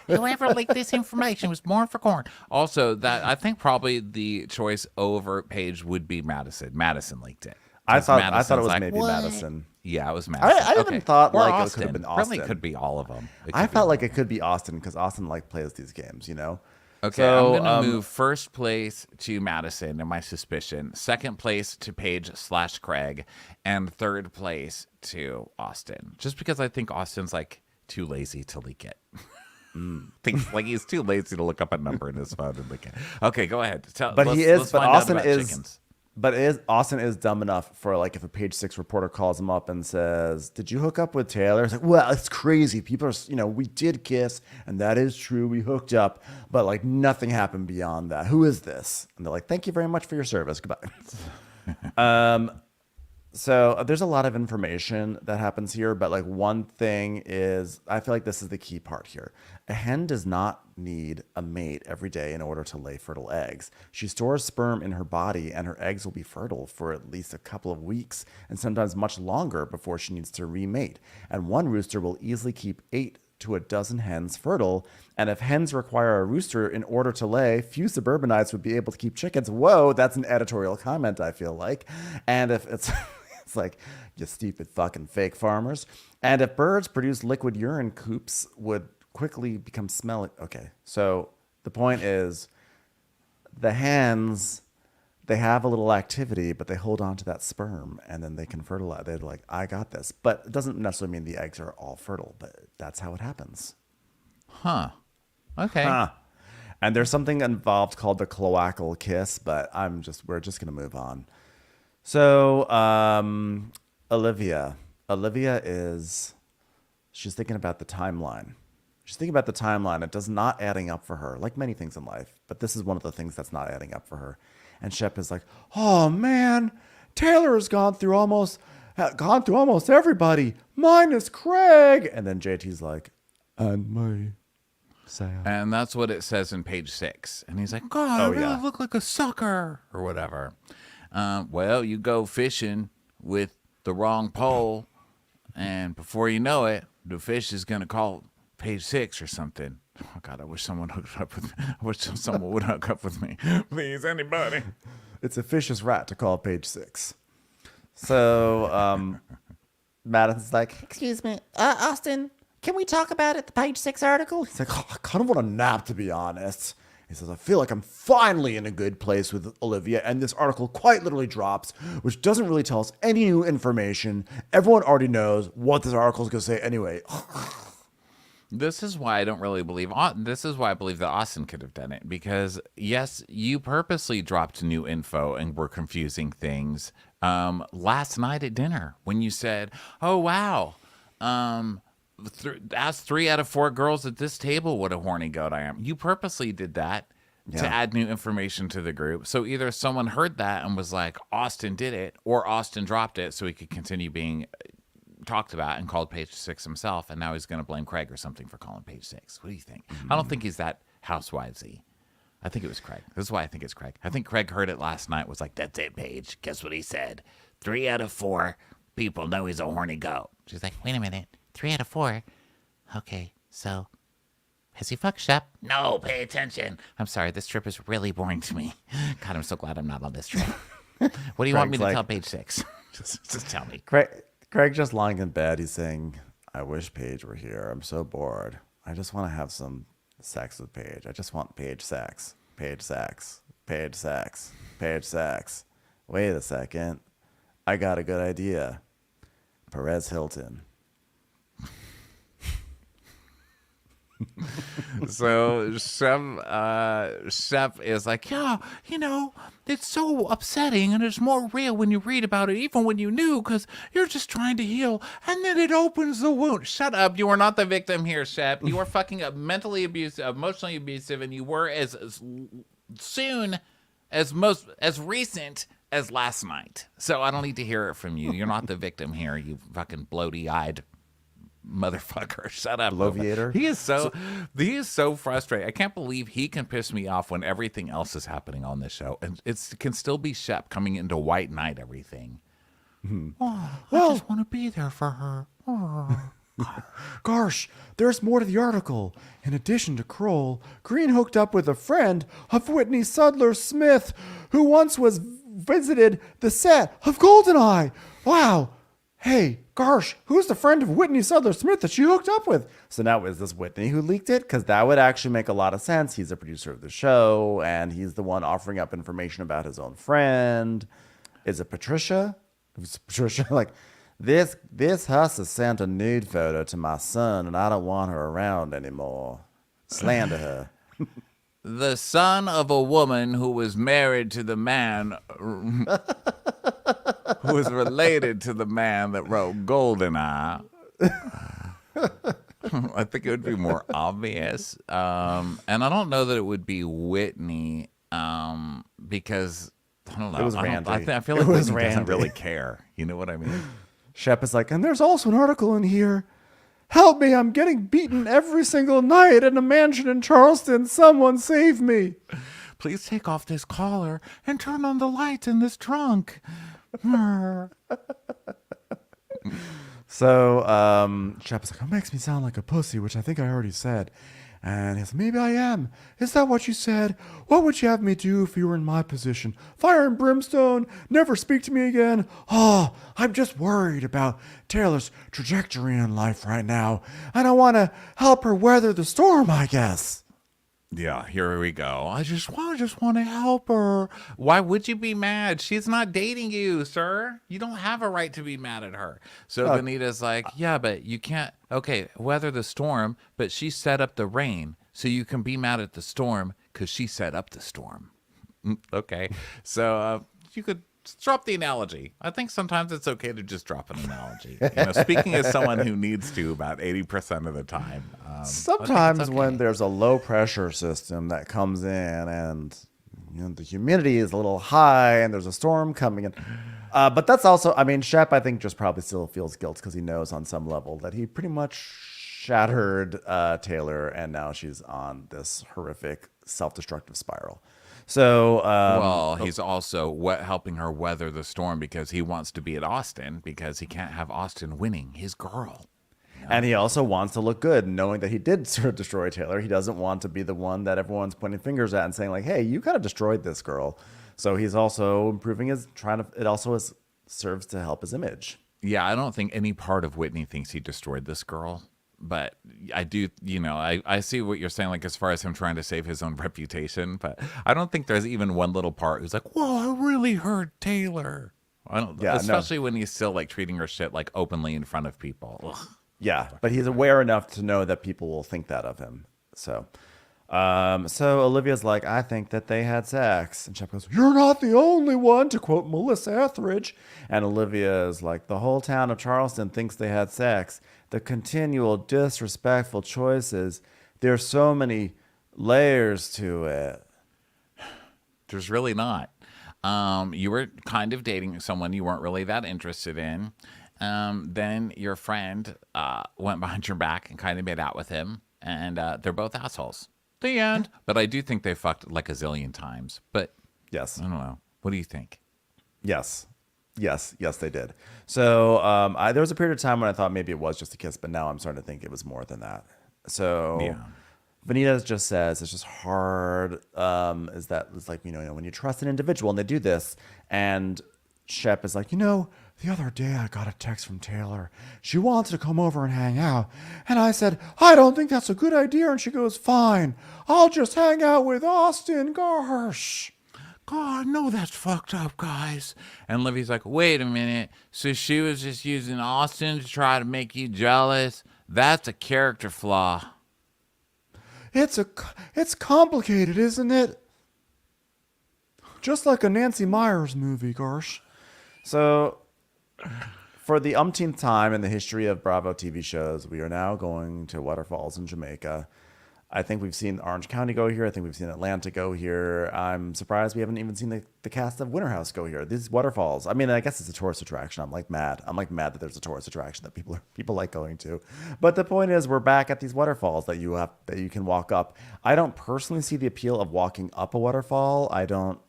Whoever leaked this information was born for corn. Also, that I think probably the choice over Paige would be Madison. Madison leaked it. I thought it Madison's was like, maybe what? Madison. Yeah, it was Madison. I even thought Or like Austin. it could have been Austin. Really could be all of them. I felt like it could be Austin because Austin like plays these games, you know? Okay, So, I'm going to move first place to Madison in my suspicion, second place to Paige/Craig, and third place to Austin. Just because I think Austin's like too lazy to leak it. Thinks like he's too lazy to look up a number in his phone and leak it. Okay, go ahead. Austin is dumb enough for like if a Page Six reporter calls him up and says, "Did you hook up with Taylor?" It's like, well, it's crazy. People are, we did kiss, and that is true. We hooked up, but like nothing happened beyond that. Who is this? And they're like, "Thank you very much for your service. Goodbye." So there's a lot of information that happens here, but like one thing is, I feel like this is the key part here. A hen does not need a mate every day in order to lay fertile eggs. She stores sperm in her body, and her eggs will be fertile for at least a couple of weeks and sometimes much longer before she needs to remate. And one rooster will easily keep 8 to a dozen hens fertile. And if hens require a rooster in order to lay, few suburbanites would be able to keep chickens. Whoa, that's an editorial comment, I feel like. And if it's... It's like, you stupid fucking fake farmers. And if birds produce liquid urine, coops would quickly become smelly. Okay, so the point is the hens, they have a little activity, but they hold on to that sperm and then they can fertilize. They're like, I got this. But it doesn't necessarily mean the eggs are all fertile, but that's how it happens. Huh. Okay. Huh. And there's something involved called the cloacal kiss, but we're just going to move on. So, Olivia she's thinking about the timeline. It does not adding up for her, like many things in life. But this is one of the things that's not adding up for her. And Shep is like, oh man, Taylor has gone through almost everybody, minus Craig. And then JT's like, and me. Sam. And that's what it says in Page 6. And he's like, God, I really look like a sucker or whatever. Well, you go fishing with the wrong pole, and before you know it, the fish is going to call Page 6 or something. Oh, God, I wish someone hooked up with me. I wish someone would hook up with me. Please, anybody. It's a vicious rat to call Page 6. So, Madison's like, Excuse me, Austin, can we talk about it, the Page 6 article? he's like, oh, I kind of want a nap, to be honest. He says, I feel like I'm finally in a good place with Olivia, and this article quite literally drops, which doesn't really tell us any new information. Everyone already knows what this article is going to say anyway. This is why I don't really believe. This is why I believe that Austin could have done it, because yes, you purposely dropped new info and were confusing things. Last night at dinner when you said, "Oh wow, ask 3 out of 4 girls at this table what a horny goat I am." You purposely did that to add new information to the group. So either someone heard that and was like, Austin did it, or Austin dropped it so he could continue being talked about and called Page 6 himself, and now he's going to blame Craig or something for calling Page 6. What do you think? I don't think he's that housewivesy. I think it was Craig. This is why I think it's Craig. I think Craig heard it last night, was like, that's it, Paige. Guess what he said? 3 out of 4 people know he's a horny goat. She's like, wait a minute, 3 out of 4? Okay, so has he fucked Shep? No, pay attention. I'm sorry, this trip is really boring to me. God, I'm so glad I'm not on this trip. What do you want me to tell Page 6? just tell me. Craig just lying in bed. He's saying, I wish Paige were here. I'm so bored. I just want to have some sex with Paige. I just want Paige sex. Paige sex. Paige sex. Paige sex. Wait a second. I got a good idea. Perez Hilton. So Shep is like, yeah, it's so upsetting and it's more real when you read about it, even when you knew, because you're just trying to heal and then it opens the wound. Shut up. You are not the victim here, Shep. You are fucking mentally abusive, emotionally abusive, and you were as soon as recent as last night. So I don't need to hear it from you. You're not the victim here, you fucking bloaty-eyed motherfucker. Shut up. Bloviator. He is so frustrated. I can't believe he can piss me off when everything else is happening on this show. And it can still be Shep coming into white knight everything. Oh, I just want to be there for her. Oh. Gosh, there's more to the article. In addition to Kroll, Green hooked up with a friend of Whitney Sudler Smith, who once visited the set of Goldeneye. Wow. Hey, gosh, who's the friend of Whitney Sudler Smith that she hooked up with? So now is this Whitney who leaked it? Because that would actually make a lot of sense. He's a producer of the show, and he's the one offering up information about his own friend. Is it Patricia? Is Patricia like, this huss has sent a nude photo to my son, and I don't want her around anymore. Slander her. The son of a woman who was married to the man who was related to the man that wrote Goldeneye. I think it would be more obvious. And I don't know that it would be Whitney because, I don't know. It was Randy. I feel like Whitney doesn't really care. You know what I mean? Shep is like, and there's also an article in here. Help me, I'm getting beaten every single night in a mansion in Charleston. Someone save me. Please take off this collar and turn on the lights in this trunk. So Shep is like, it makes me sound like a pussy, which I think I already said. And he's like, maybe I am. Is that what you said? What would you have me do if you were in my position? Fire and brimstone? Never speak to me again? Oh, I'm just worried about Taylor's trajectory in life right now. And I want to help her weather the storm, I guess. Yeah, here we go. I just want to help her. Why would you be mad? She's not dating you, sir. You don't have a right to be mad at her. So Vanita's like, yeah, but you can't. Okay, weather the storm, but she set up the rain, so you can be mad at the storm because she set up the storm. Okay, so you could drop the analogy. I think sometimes it's okay to just drop an analogy. Speaking as someone who needs to about 80% of the time. Sometimes when there's a low pressure system that comes in and the humidity is a little high and there's a storm coming in. But that's also, Shep, I think, just probably still feels guilt because he knows on some level that he pretty much shattered Taylor, and now she's on this horrific self-destructive spiral. So, he's also helping her weather the storm because he wants to be at Austin because he can't have Austin winning his girl. And he also wants to look good, knowing that he did sort of destroy Taylor. He doesn't want to be the one that everyone's pointing fingers at and saying like, hey, you kind of destroyed this girl. So he's also improving it also serves to help his image. Yeah, I don't think any part of Whitney thinks he destroyed this girl. But I do, I see what you're saying, like as far as him trying to save his own reputation. But I don't think there's even one little part who's like, whoa, I really hurt Taylor. Especially when he's still like treating her shit like openly in front of people. Ugh. Yeah, but he's aware enough to know that people will think that of him. So Olivia's like, I think that they had sex. And Shep goes, you're not the only one, to quote Melissa Etheridge. And Olivia is like, the whole town of Charleston thinks they had sex. The continual disrespectful choices. There's so many layers to it. There's really not. You were kind of dating someone you weren't really that interested in. Then your friend went behind your back and kind of made out with him. And they're both assholes. The end. But I do think they fucked like a zillion times. But yes, I don't know. What do you think? Yes, they did. So there was a period of time when I thought maybe it was just a kiss, but now I'm starting to think it was more than that. So yeah. Vanita just says it's just hard. Is that it's like, when you trust an individual and they do this, and Shep is like, the other day I got a text from Taylor. She wanted to come over and hang out. And I said, I don't think that's a good idea. And she goes, fine, I'll just hang out with Austin. Gosh. God, no, that's fucked up, guys. And Livy's like, wait a minute. So she was just using Austin to try to make you jealous? That's a character flaw. It's complicated, isn't it? Just like a Nancy Meyers movie, gosh. So, for the umpteenth time in the history of Bravo TV shows, we are now going to waterfalls in Jamaica. I think we've seen Orange County go here. I think we've seen Atlanta go here. I'm surprised we haven't even seen the cast of Winter House go here. These waterfalls. I mean, I guess it's a tourist attraction. I'm mad that there's a tourist attraction that people like going to. But the point is, we're back at these waterfalls that you can walk up. I don't personally see the appeal of walking up a waterfall. I don't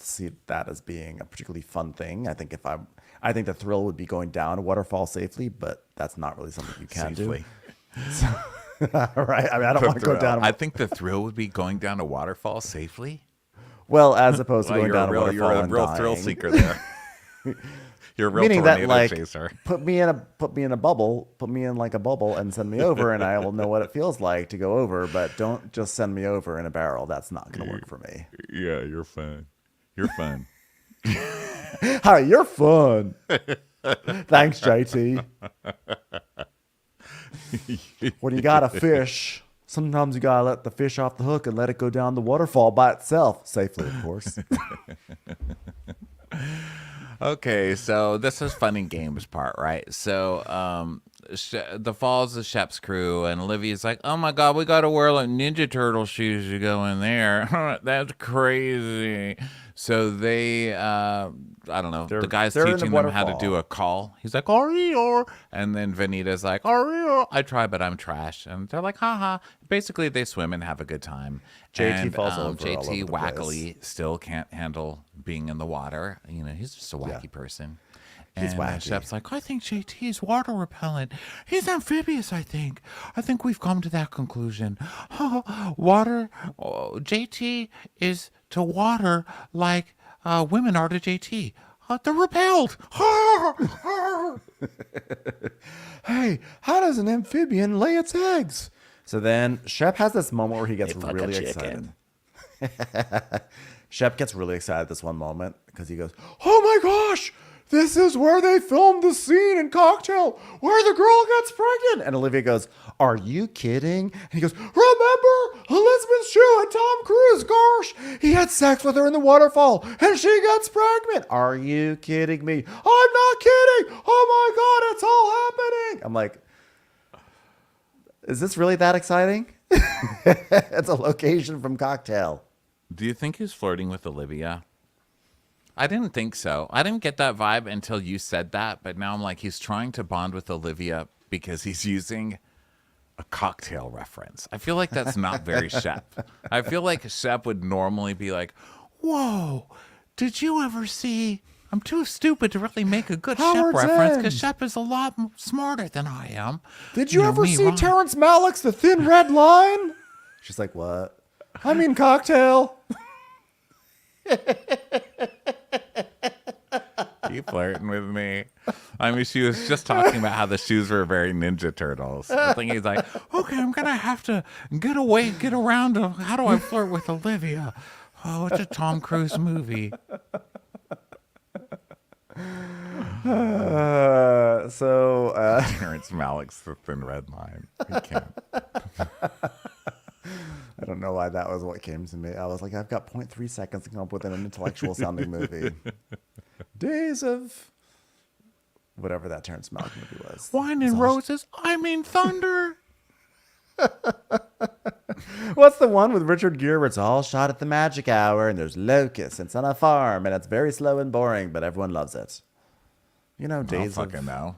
see that as being a particularly fun thing. I think the thrill would be going down a waterfall safely, but that's not really something you can do. So, right? I mean, I don't want to go down. I think the thrill would be going down a waterfall safely. Well, as opposed to going down a waterfall you're a and real dying. thrill seeker there. You're a real Meaning tornado that, like, chaser. put me in a bubble, put me in like a bubble, and send me over, and I will know what it feels like to go over. But don't just send me over in a barrel. That's not going to work for me. Yeah, you're fun. You're fun. Hi, you're fun. Thanks, JT. When you got a fish, sometimes you gotta let the fish off the hook and let it go down the waterfall by itself, safely, of course. Okay, so this is fun and games part, right? So the falls of Shep's crew, and Olivia's like, oh my God, we got to wear like Ninja Turtle shoes to go in there. That's crazy. So they, I don't know, the guy's teaching them how to do a call. He's like, Ariel. And then Vanita's like, Ariel. I try, but I'm trash. And they're like, haha. Basically, they swim and have a good time. JT falls over JT all over the wackily still can't handle being in the water. You know, he's just a wacky person. He's wacky. Shep's like, I think JT is water repellent. He's amphibious, I think. I think we've come to that conclusion. JT is to water like women are to JT. They're repelled. Hey, how does an amphibian lay its eggs? So then Shep has this moment where he gets really excited. Shep gets really excited this one moment because he goes, oh my gosh, this is where they filmed the scene in Cocktail where the girl gets pregnant. And Olivia goes, are you kidding? And he goes, remember Elizabeth Shue and Tom Cruise? Gosh, he had sex with her in the waterfall and she gets pregnant. Are you kidding me? I'm not kidding. Oh my God, it's all happening. I'm like, is this really that exciting? It's a location from Cocktail. Do you think he's flirting with Olivia? I didn't think so. I didn't get that vibe until you said that, but now I'm like, he's trying to bond with Olivia because he's using a cocktail reference. I feel like that's not very Shep. I feel like Shep would normally be like, whoa, did you ever see... I'm too stupid to really make a good Howard's Shep reference End. because Shep is a lot smarter than I am. Did you know, ever me, see Ron. Terrence Malick's The Thin Red Line? She's like, what? I mean, Cocktail. You flirting with me? I mean, she was just talking about how the shoes were very Ninja Turtles. I think he's like, okay, I'm going to have to get around to how do I flirt with Olivia? Oh, it's a Tom Cruise movie. Terrence Malick's The Thin Red Line. He can't. I don't know why that was what came to me. I was like, I've got 0.3 seconds to come up with an intellectual sounding movie. Days of whatever that Terrence Malick movie was. Wine and Roses. I mean thunder. What's the one with Richard Gere where it's all shot at the magic hour and there's locusts and it's on a farm and it's very slow and boring, but everyone loves it. You know, Days of... fucking know.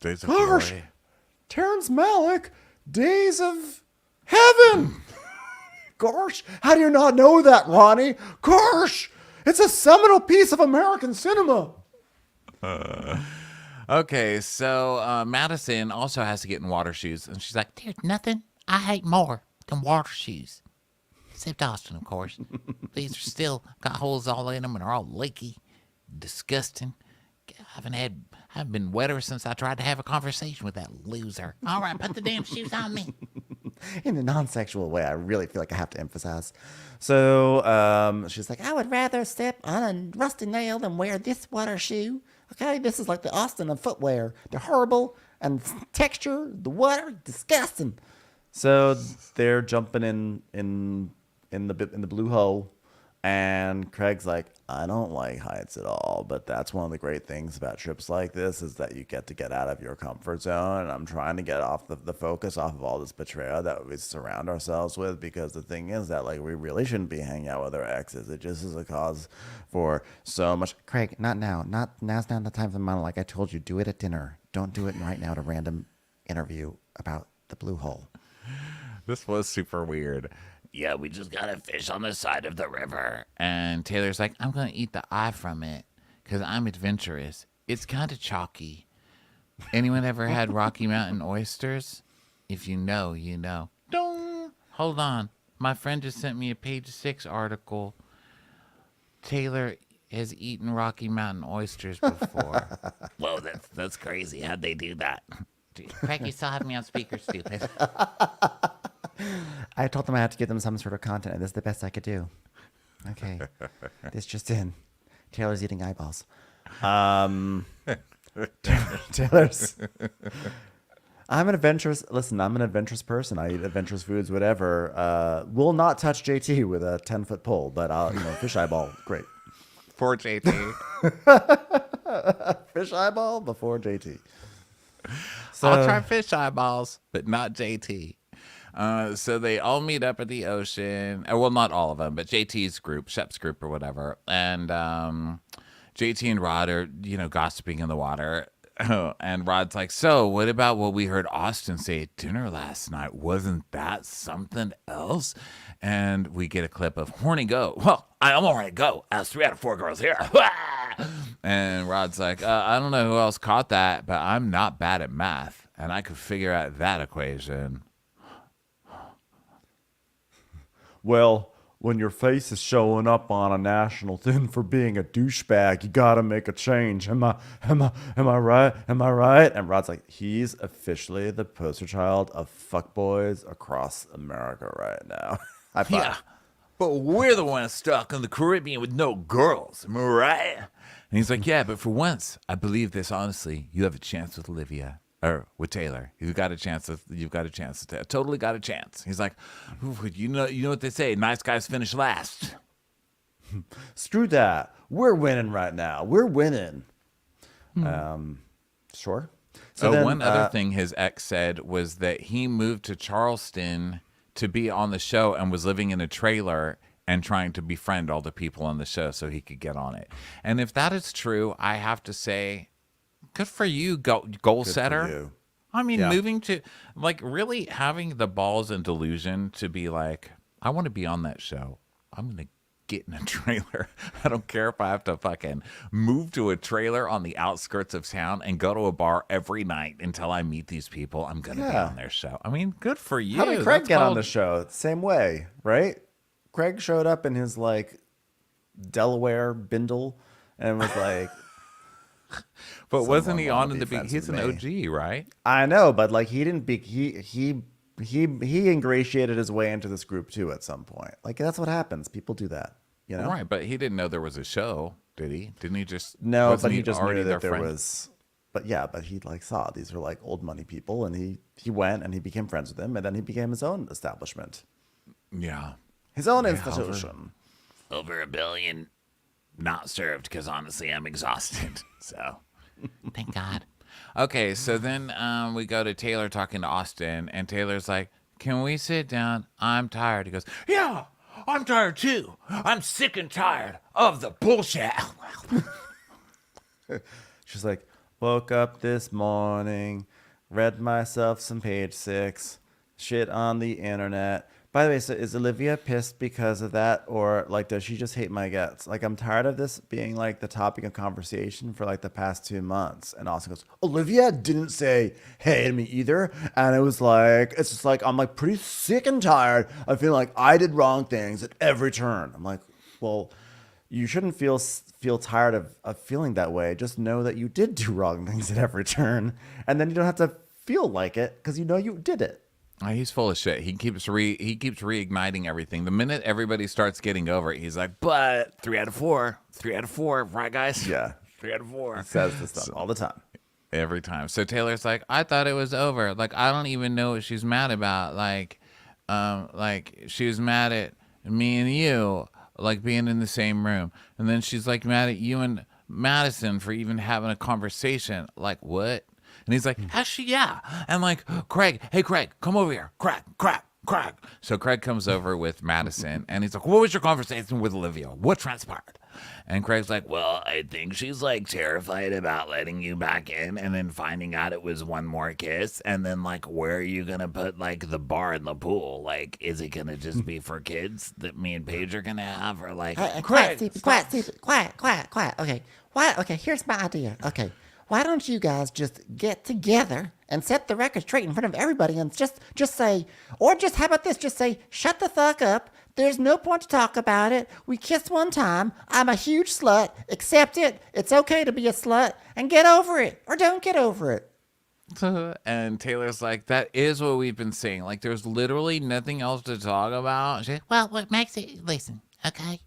Days of Gosh, Glory. Terrence Malick, Days of Heaven. Gosh, how do you not know that, Ronnie? Gosh, it's a seminal piece of American cinema. Okay, so Madison also has to get in water shoes, and she's like, There's nothing I hate more than water shoes. Except Austin, of course. These are still got holes all in them and are all leaky. Disgusting. I haven't been wetter since I tried to have a conversation with that loser. All right, put the damn shoes on me. In a non-sexual way, I really feel like I have to emphasize. So she's like, I would rather step on a rusty nail than wear this water shoe. Okay, this is like the Austin of footwear. They're horrible and texture, the water, disgusting. So they're jumping in the blue hole, and Craig's like, I don't like heights at all, but that's one of the great things about trips like this is that you get to get out of your comfort zone. And I'm trying to get off the focus off of all this betrayal that we surround ourselves with, because the thing is that, like, we really shouldn't be hanging out with our exes. It just is a cause for so much. Craig, not now. Now's not the time for the monologue. I told you, do it at dinner. Don't do it right now at a random interview about the blue hole. This was super weird. Yeah, we just got a fish on the side of the river. And Taylor's like, I'm going to eat the eye from it because I'm adventurous. It's kind of chalky. Anyone ever had Rocky Mountain oysters? If you know, you know. Dong. Hold on. My friend just sent me a page 6 article. Taylor has eaten Rocky Mountain oysters before. Whoa, that's crazy. How'd they do that? Craig, you still have me on speaker, stupid. I told them I had to give them some sort of content, and this is the best I could do. Okay. This just in. Taylor's eating eyeballs. Taylor's. I'm an adventurous person. I eat adventurous foods, whatever. Will not touch JT with a 10-foot pole, but I'll, fish eyeball, great. For JT. Fish eyeball before JT. I'll try fish eyeballs, but not JT. So they all meet up at the ocean. Well, not all of them, but JT's group, Shep's group or whatever. And JT and Rod are, gossiping in the water. And Rod's like, so what about what we heard Austin say at dinner last night? Wasn't that something else? And we get a clip of horny go. Well, I'm all right, go. As 3 out of 4 girls here. And Rod's like, I don't know who else caught that, but I'm not bad at math. And I could figure out that equation. Well, when your face is showing up on a national thing for being a douchebag, you gotta make a change. Am I right? Am I right? And Rod's like, he's officially the poster child of fuckboys across America right now. High five. Yeah, but we're the ones stuck in the Caribbean with no girls. Am I right? And he's like, yeah, but for once, I believe this honestly. You have a chance with Olivia. Or with Taylor. You've got a chance. Totally got a chance. He's like, you know what they say, nice guys finish last. Screw that. We're winning right now. We're winning. Sure. So then, one other thing his ex said was that he moved to Charleston to be on the show and was living in a trailer and trying to befriend all the people on the show so he could get on it. And if that is true, I have to say, good for you, goal setter. I mean, moving to, really having the balls and delusion to be like, I want to be on that show. I'm going to get in a trailer. I don't care if I have to fucking move to a trailer on the outskirts of town and go to a bar every night until I meet these people. I'm going to be on their show. I mean, good for you. How did Craig get on the show? Same way, right? Craig showed up in his, Delaware bindle and was like... But wasn't he on in the beginning? He's an OG, right? I know, but he didn't be he ingratiated his way into this group too at some point. That's what happens. People do that, Right, but he didn't know there was a show, did he? Didn't he just No, but he just knew that there friend? was but he saw these were old money people, and he went and he became friends with them, and then he became his own establishment. Yeah. His own institution. Over 1 billion not served, because honestly I'm exhausted. So thank God. Okay, so then we go to Taylor talking to Austin, and Taylor's like, can we sit down? I'm tired. He goes, yeah, I'm tired too. I'm sick and tired of the bullshit. She's like, woke up this morning, read myself some page 6, shit on the internet. By the way, so is Olivia pissed because of that, or does she just hate my guts? I'm tired of this being the topic of conversation for the past 2 months. And Austin goes, Olivia didn't say hey to me either. And it was it's just I'm pretty sick and tired of feeling like I did wrong things at every turn. I'm like, well, you shouldn't feel tired of feeling that way. Just know that you did do wrong things at every turn, and then you don't have to feel like it because you did it. He's full of shit. He keeps reigniting everything. The minute everybody starts getting over it, he's like, but 3 out of 4, right, guys? Yeah. 3 out of 4. He says this stuff all the time. Every time. So Taylor's like, I thought it was over. Like, I don't even know what she's mad about. Like she was mad at me and you, like being in the same room. And then she's like mad at you and Madison for even having a conversation. Like, what? And he's like, actually, yeah. And like, Craig, hey, Craig, come over here. Craig. So Craig comes over with Madison, and he's like, what was your conversation with Olivia? What transpired? And Craig's like, well, I think she's like terrified about letting you back in and then finding out it was one more kiss. And then like, where are you going to put like the bar in the pool? Like, is it going to just be for kids that me and Paige are going to have? Or like, quiet, quiet. Okay. Why? Okay, here's my idea. Okay. Why don't you guys just get together and set the record straight in front of everybody and just say, or just how about this? Just say, shut the fuck up. There's no point to talk about it. We kissed one time. I'm a huge slut. Accept it. It's okay to be a slut and get over it or don't get over it. And Taylor's like, that is what we've been saying. Like, there's literally nothing else to talk about. Well, what makes it, listen, okay?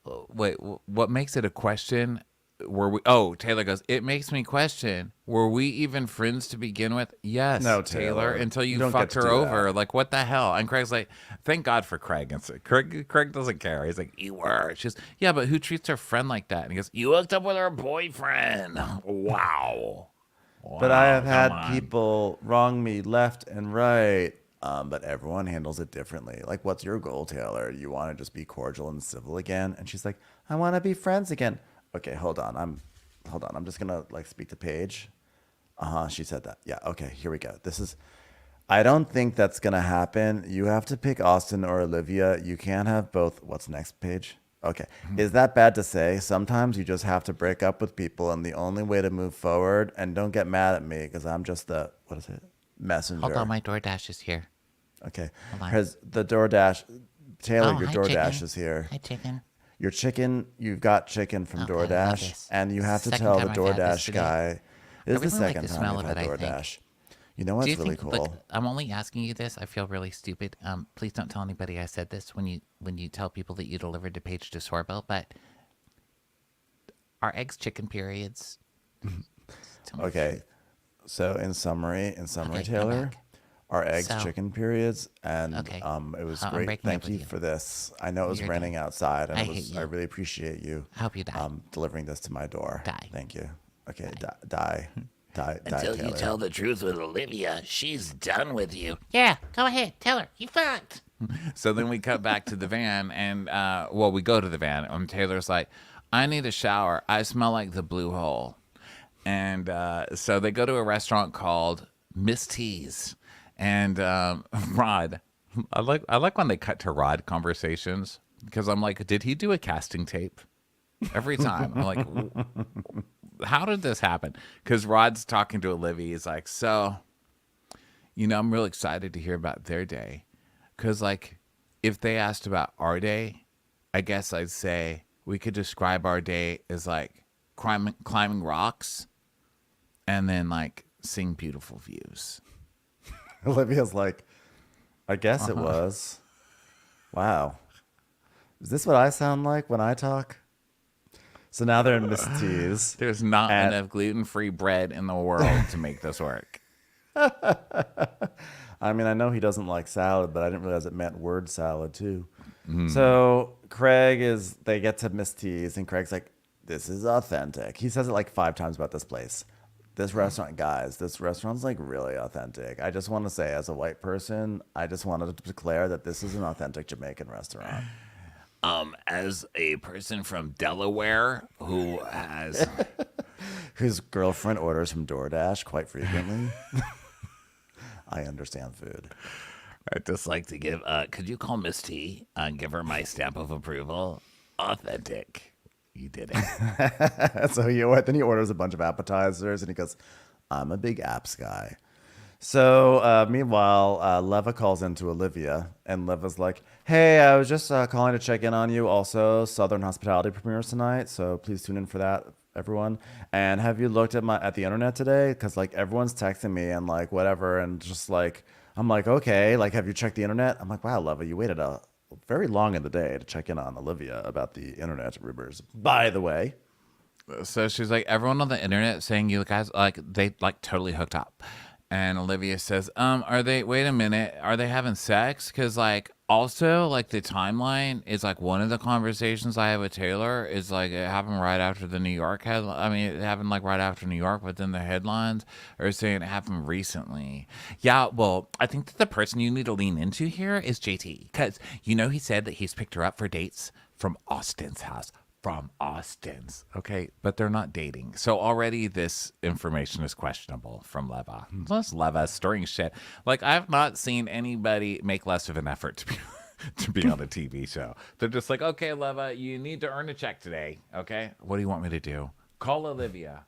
Wait, what makes it a question? Taylor goes, it makes me question, were we even friends to begin with? Yes, No, Taylor, until you don't fucked get to her do over. that. Like, what the hell? And Craig's like, thank God for Craig. And so Craig doesn't care. He's like, you were. She's, yeah, but who treats her friend like that? And he goes, you hooked up with her boyfriend. Wow. But I have come had on. people wrong me left and right. But everyone handles it differently. Like, what's your goal, Taylor? You want to just be cordial and civil again? And she's like, I want to be friends again. Okay, hold on. I'm just gonna like speak to Paige. She said that. Yeah. Okay. Here we go. I don't think that's gonna happen. You have to pick Austin or Olivia. You can't have both. What's next, Paige? Okay. Is that bad to say? Sometimes you just have to break up with people, and the only way to move forward. And don't get mad at me because I'm just the messenger. Hold on, my DoorDash is here. Okay. Hold on. Because the DoorDash, Taylor, your hi, DoorDash chicken. is here. Hi, chicken. Your chicken, you've got chicken from Okay, I love DoorDash, this. and you have to Second tell the time I've had this DoorDash today. guy. This is the really like second the time smell you've of had it, I think. DoorDash. You know what's Do you really think, cool? look, I'm only asking you this. I feel really stupid. Please don't tell anybody I said this when you tell people that you delivered to Paige DeSorbel, but are eggs chicken periods? Tell me. Okay, so in summary, I'm Taylor, back. our eggs So- chicken periods, and Okay. it was I'm great. breaking up Thank with you you. for this. I know it was You're raining outside, and I hate you. I really appreciate you. I hope you die. Delivering this to my door. Die. Thank you. Okay, die, Until Taylor. you tell the truth with Olivia, she's done with you. Yeah, go ahead. Tell her. You fucked. So then we cut back to the van, and we go to the van, and Taylor's like, I need a shower. I smell like the blue hole. And so they go to a restaurant called Miss T's. And Rod, I like when they cut to Rod conversations, because I'm like, did he do a casting tape? Every time. I'm like, how did this happen? Because Rod's talking to Olivia. He's like, so, I'm really excited to hear about their day. Because, like, if they asked about our day, I guess I'd say we could describe our day as, like, climbing rocks and then, like, seeing beautiful views. Olivia's like, I guess it was. Wow. Is this what I sound like when I talk? So now they're in Miss T's. There's not And- enough gluten-free bread in the world to make this work. I mean, I know he doesn't like salad, but I didn't realize it meant word salad too. So they get to Miss T's, and Craig's like, this is authentic. He says it like 5 times about this place. This restaurant, guys, this restaurant's like really authentic. I just want to say, as a white person, I just wanted to declare that this is an authentic Jamaican restaurant. As a person from Delaware who has... Whose girlfriend orders from DoorDash quite frequently. I understand food. I'd just like to give... could you call Miss T and give her my stamp of approval? Authentic. You did it. So then he orders a bunch of appetizers, and he goes, I'm a big apps guy. So meanwhile, Leva calls into Olivia, and Leva's like, hey, I was just calling to check in on you. Also, Southern Hospitality premieres tonight, so please tune in for that, everyone. And have you looked at the internet today? Because like everyone's texting me and like whatever, and just like I'm like, okay, like have you checked the internet? I'm like, wow, Leva, you waited very long in the day to check in on Olivia about the internet rumors. By the way, So she's like, everyone on the internet saying you guys like they like totally hooked up. And Olivia says, wait a minute, are they having sex? Because like also like the timeline is like one of the conversations I have with Taylor is like it happened right after the New York it happened like right after New York, but then the headlines are saying it happened recently. Yeah, well, I think that the person you need to lean into here is JT, because he said that he's picked her up for dates from Austin's house. From Austin's, okay? But they're not dating. So already this information is questionable from Leva. Plus Leva stirring shit. Like, I've not seen anybody make less of an effort to be on a TV show. They're just like, okay, Leva, you need to earn a check today, okay? What do you want me to do? Call Olivia.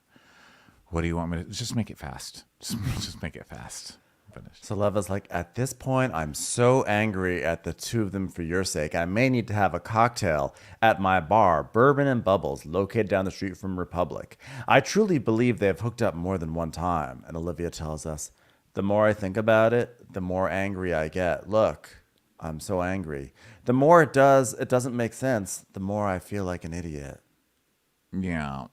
What do you want me to... Just make it fast. Just make it fast. Finished. So Leva's like, at this point, I'm so angry at the two of them for your sake. I may need to have a cocktail at my bar, Bourbon and Bubbles, located down the street from Republic. I truly believe they have hooked up more than one time. And Olivia tells us, the more I think about it, the more angry I get. Look, I'm so angry. The more it doesn't make sense, the more I feel like an idiot. Yeah.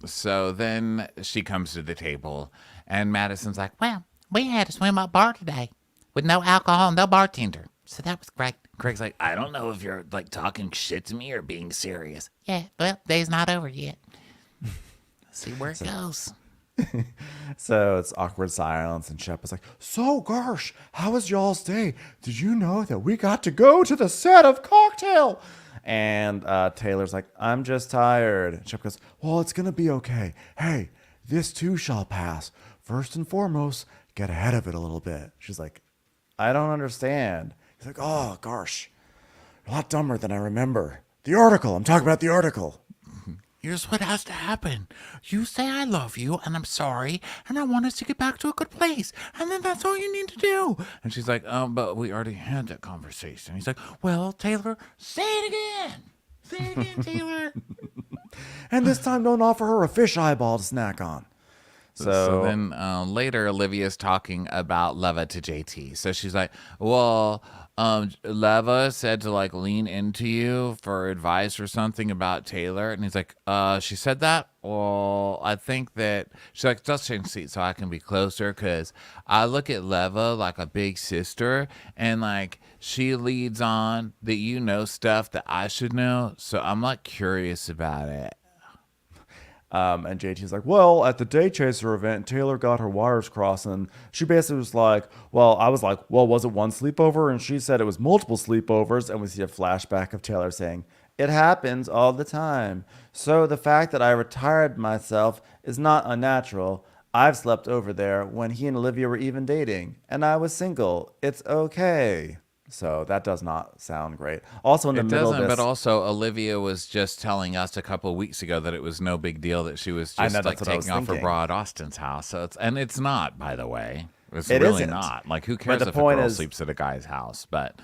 So then she comes to the table and Madison's like, Well, we had a swim-up bar today with no alcohol, no bartender. So that was great. Craig's like, I don't know if you're like talking shit to me or being serious. Yeah, well, day's not over yet. See where it goes. So it's awkward silence, and Shep is like, so gosh, how was y'all's day? Did you know that we got to go to the set of Cocktail? And Taylor's like, I'm just tired. And Shep goes, well, it's going to be okay. Hey, this too shall pass. First and foremost, get ahead of it a little bit. She's like, I don't understand. He's like, oh, gosh, you're a lot dumber than I remember. The article, I'm talking about the article. Here's what has to happen. You say I love you, and I'm sorry, and I want us to get back to a good place. And then that's all you need to do. And she's like, but we already had that conversation. He's like, Well, Taylor, say it again. Say it again, Taylor. And this time, don't offer her a fish eyeball to snack on. So then later, Olivia's talking about Leva to JT. So she's like, well, Leva said to like lean into you for advice or something about Taylor. And he's like, she said that? Well, I think that she's like, just change seats so I can be closer, because I look at Leva like a big sister, and like she leads on that stuff that I should know. So I'm like curious about it. And JT's like, well, at the Day Chaser event, Taylor got her wires crossed, and she basically was like, I was like, well, was it one sleepover? And she said it was multiple sleepovers, and we see a flashback of Taylor saying, it happens all the time. So the fact that I retired myself is not unnatural. I've slept over there when he and Olivia were even dating, and I was single. It's okay. So that does not sound great. Also, in the middle of this, but also Olivia was just telling us a couple of weeks ago that it was no big deal, that she was just like taking off her bra at Austin's house. So it's not, by the way. It's really not. Like, who cares if a girl sleeps at a guy's house? But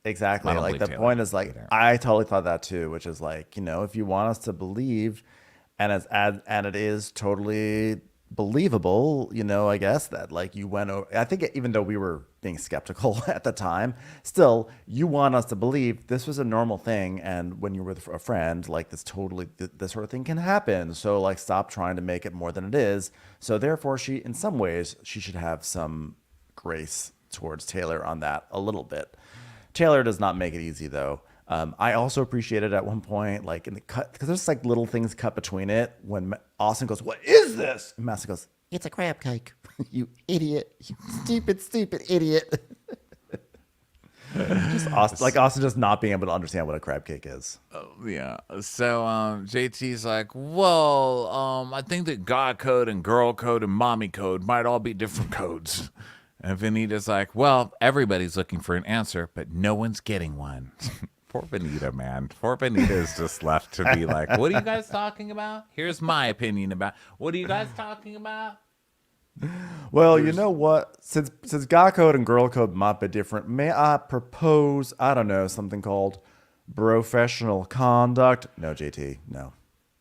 exactly. Like the point is like either. I totally thought that too, which is like, if you want us to believe, and it is totally believable, I guess that like you went over. I think even though we were being skeptical at the time, still you want us to believe this was a normal thing, and when you're with a friend, like this sort of thing can happen. So like stop trying to make it more than it is. So therefore, in some ways she should have some grace towards Taylor on that a little bit. Taylor does not make it easy though. I also appreciated at one point, like in the cut, because there's like little things cut between it, when Austin goes, what is this? And Madison goes, it's a crab cake. You idiot. You stupid idiot. Austin just not being able to understand what a crab cake is. Yeah. So JT's like, well, I think that guy code and girl code and mommy code might all be different codes. And Vanita's like, well, everybody's looking for an answer, but no one's getting one. Poor Vanita, man. Poor Vanita is just left to be like, what are you guys talking about? Here's my opinion about, what are you guys talking about? Well, you know what? Since guy code and girl code might be different, may I propose, I don't know, something called professional conduct? No, JT, no.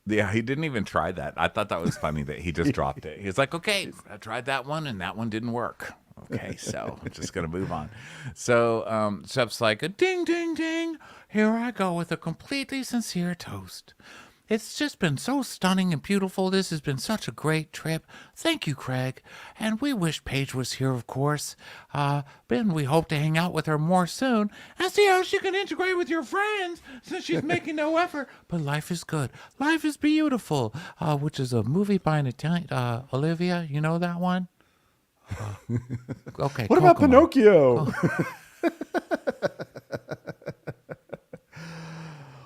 Yeah, he didn't even try that. I thought that was funny that he just dropped it. He was like, okay, I tried that one, and that one didn't work. Okay, so I'm just going to move on. So Shep's like, ding, ding, ding. Here I go with a completely sincere toast. It's just been so stunning and beautiful. This has been such a great trip. Thank you, Craig. And we wish Paige was here, of course. Ben, we hope to hang out with her more soon and see how she can integrate with your friends since she's making no effort. But life is good. Life is beautiful, which is a movie by an Italian, Olivia. You know that one? Okay. What about Pinocchio?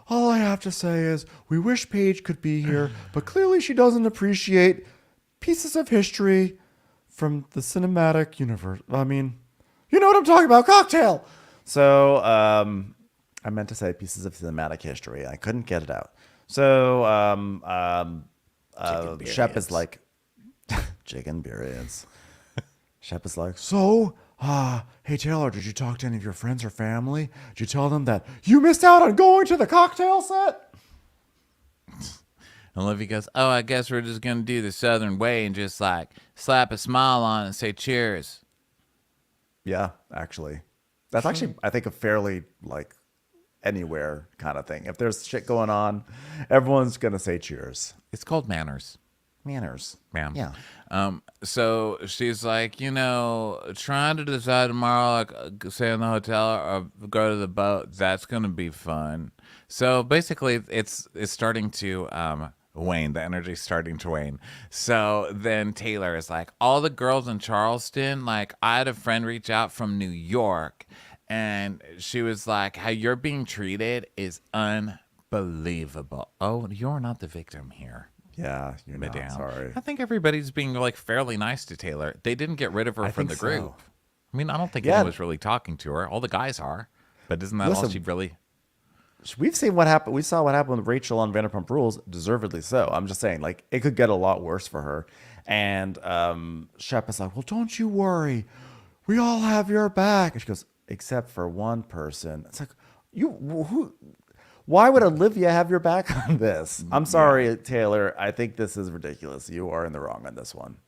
All I have to say is we wish Paige could be here, but clearly she doesn't appreciate pieces of history from the cinematic universe. I mean, you know what I'm talking about, cocktail. So I meant to say pieces of cinematic history. I couldn't get it out. So Shep is like, chicken periods. Shep is like, so, hey Taylor, did you talk to any of your friends or family? Did you tell them that you missed out on going to the cocktail set? And Olivia goes, oh, I guess we're just going to do the Southern way and just like slap a smile on it and say cheers. Yeah, actually. That's actually, I think, a fairly like anywhere kind of thing. If there's shit going on, everyone's going to say cheers. It's called manners. Manners. Ma'am. Yeah. So she's like, trying to decide tomorrow, like, stay in the hotel or go to the boat. That's going to be fun. So basically, it's starting to wane. The energy's starting to wane. So then Taylor is like, all the girls in Charleston, like, I had a friend reach out from New York, and she was like, how you're being treated is unbelievable. Oh, you're not the victim here. Yeah, you're not. Madame. Sorry. I think everybody's being like fairly nice to Taylor. They didn't get rid of her from the group. So. I mean, I don't think Yeah. anyone was really talking to her. All the guys are, but isn't that all she really? We've seen what happened. We saw what happened with Rachel on Vanderpump Rules, deservedly so. I'm just saying, like, it could get a lot worse for her. And Shep is like, well, don't you worry. We all have your back. And she goes, except for one person. It's like, who? Why would Olivia have your back on this? I'm sorry, Taylor. I think this is ridiculous. You are in the wrong on this one.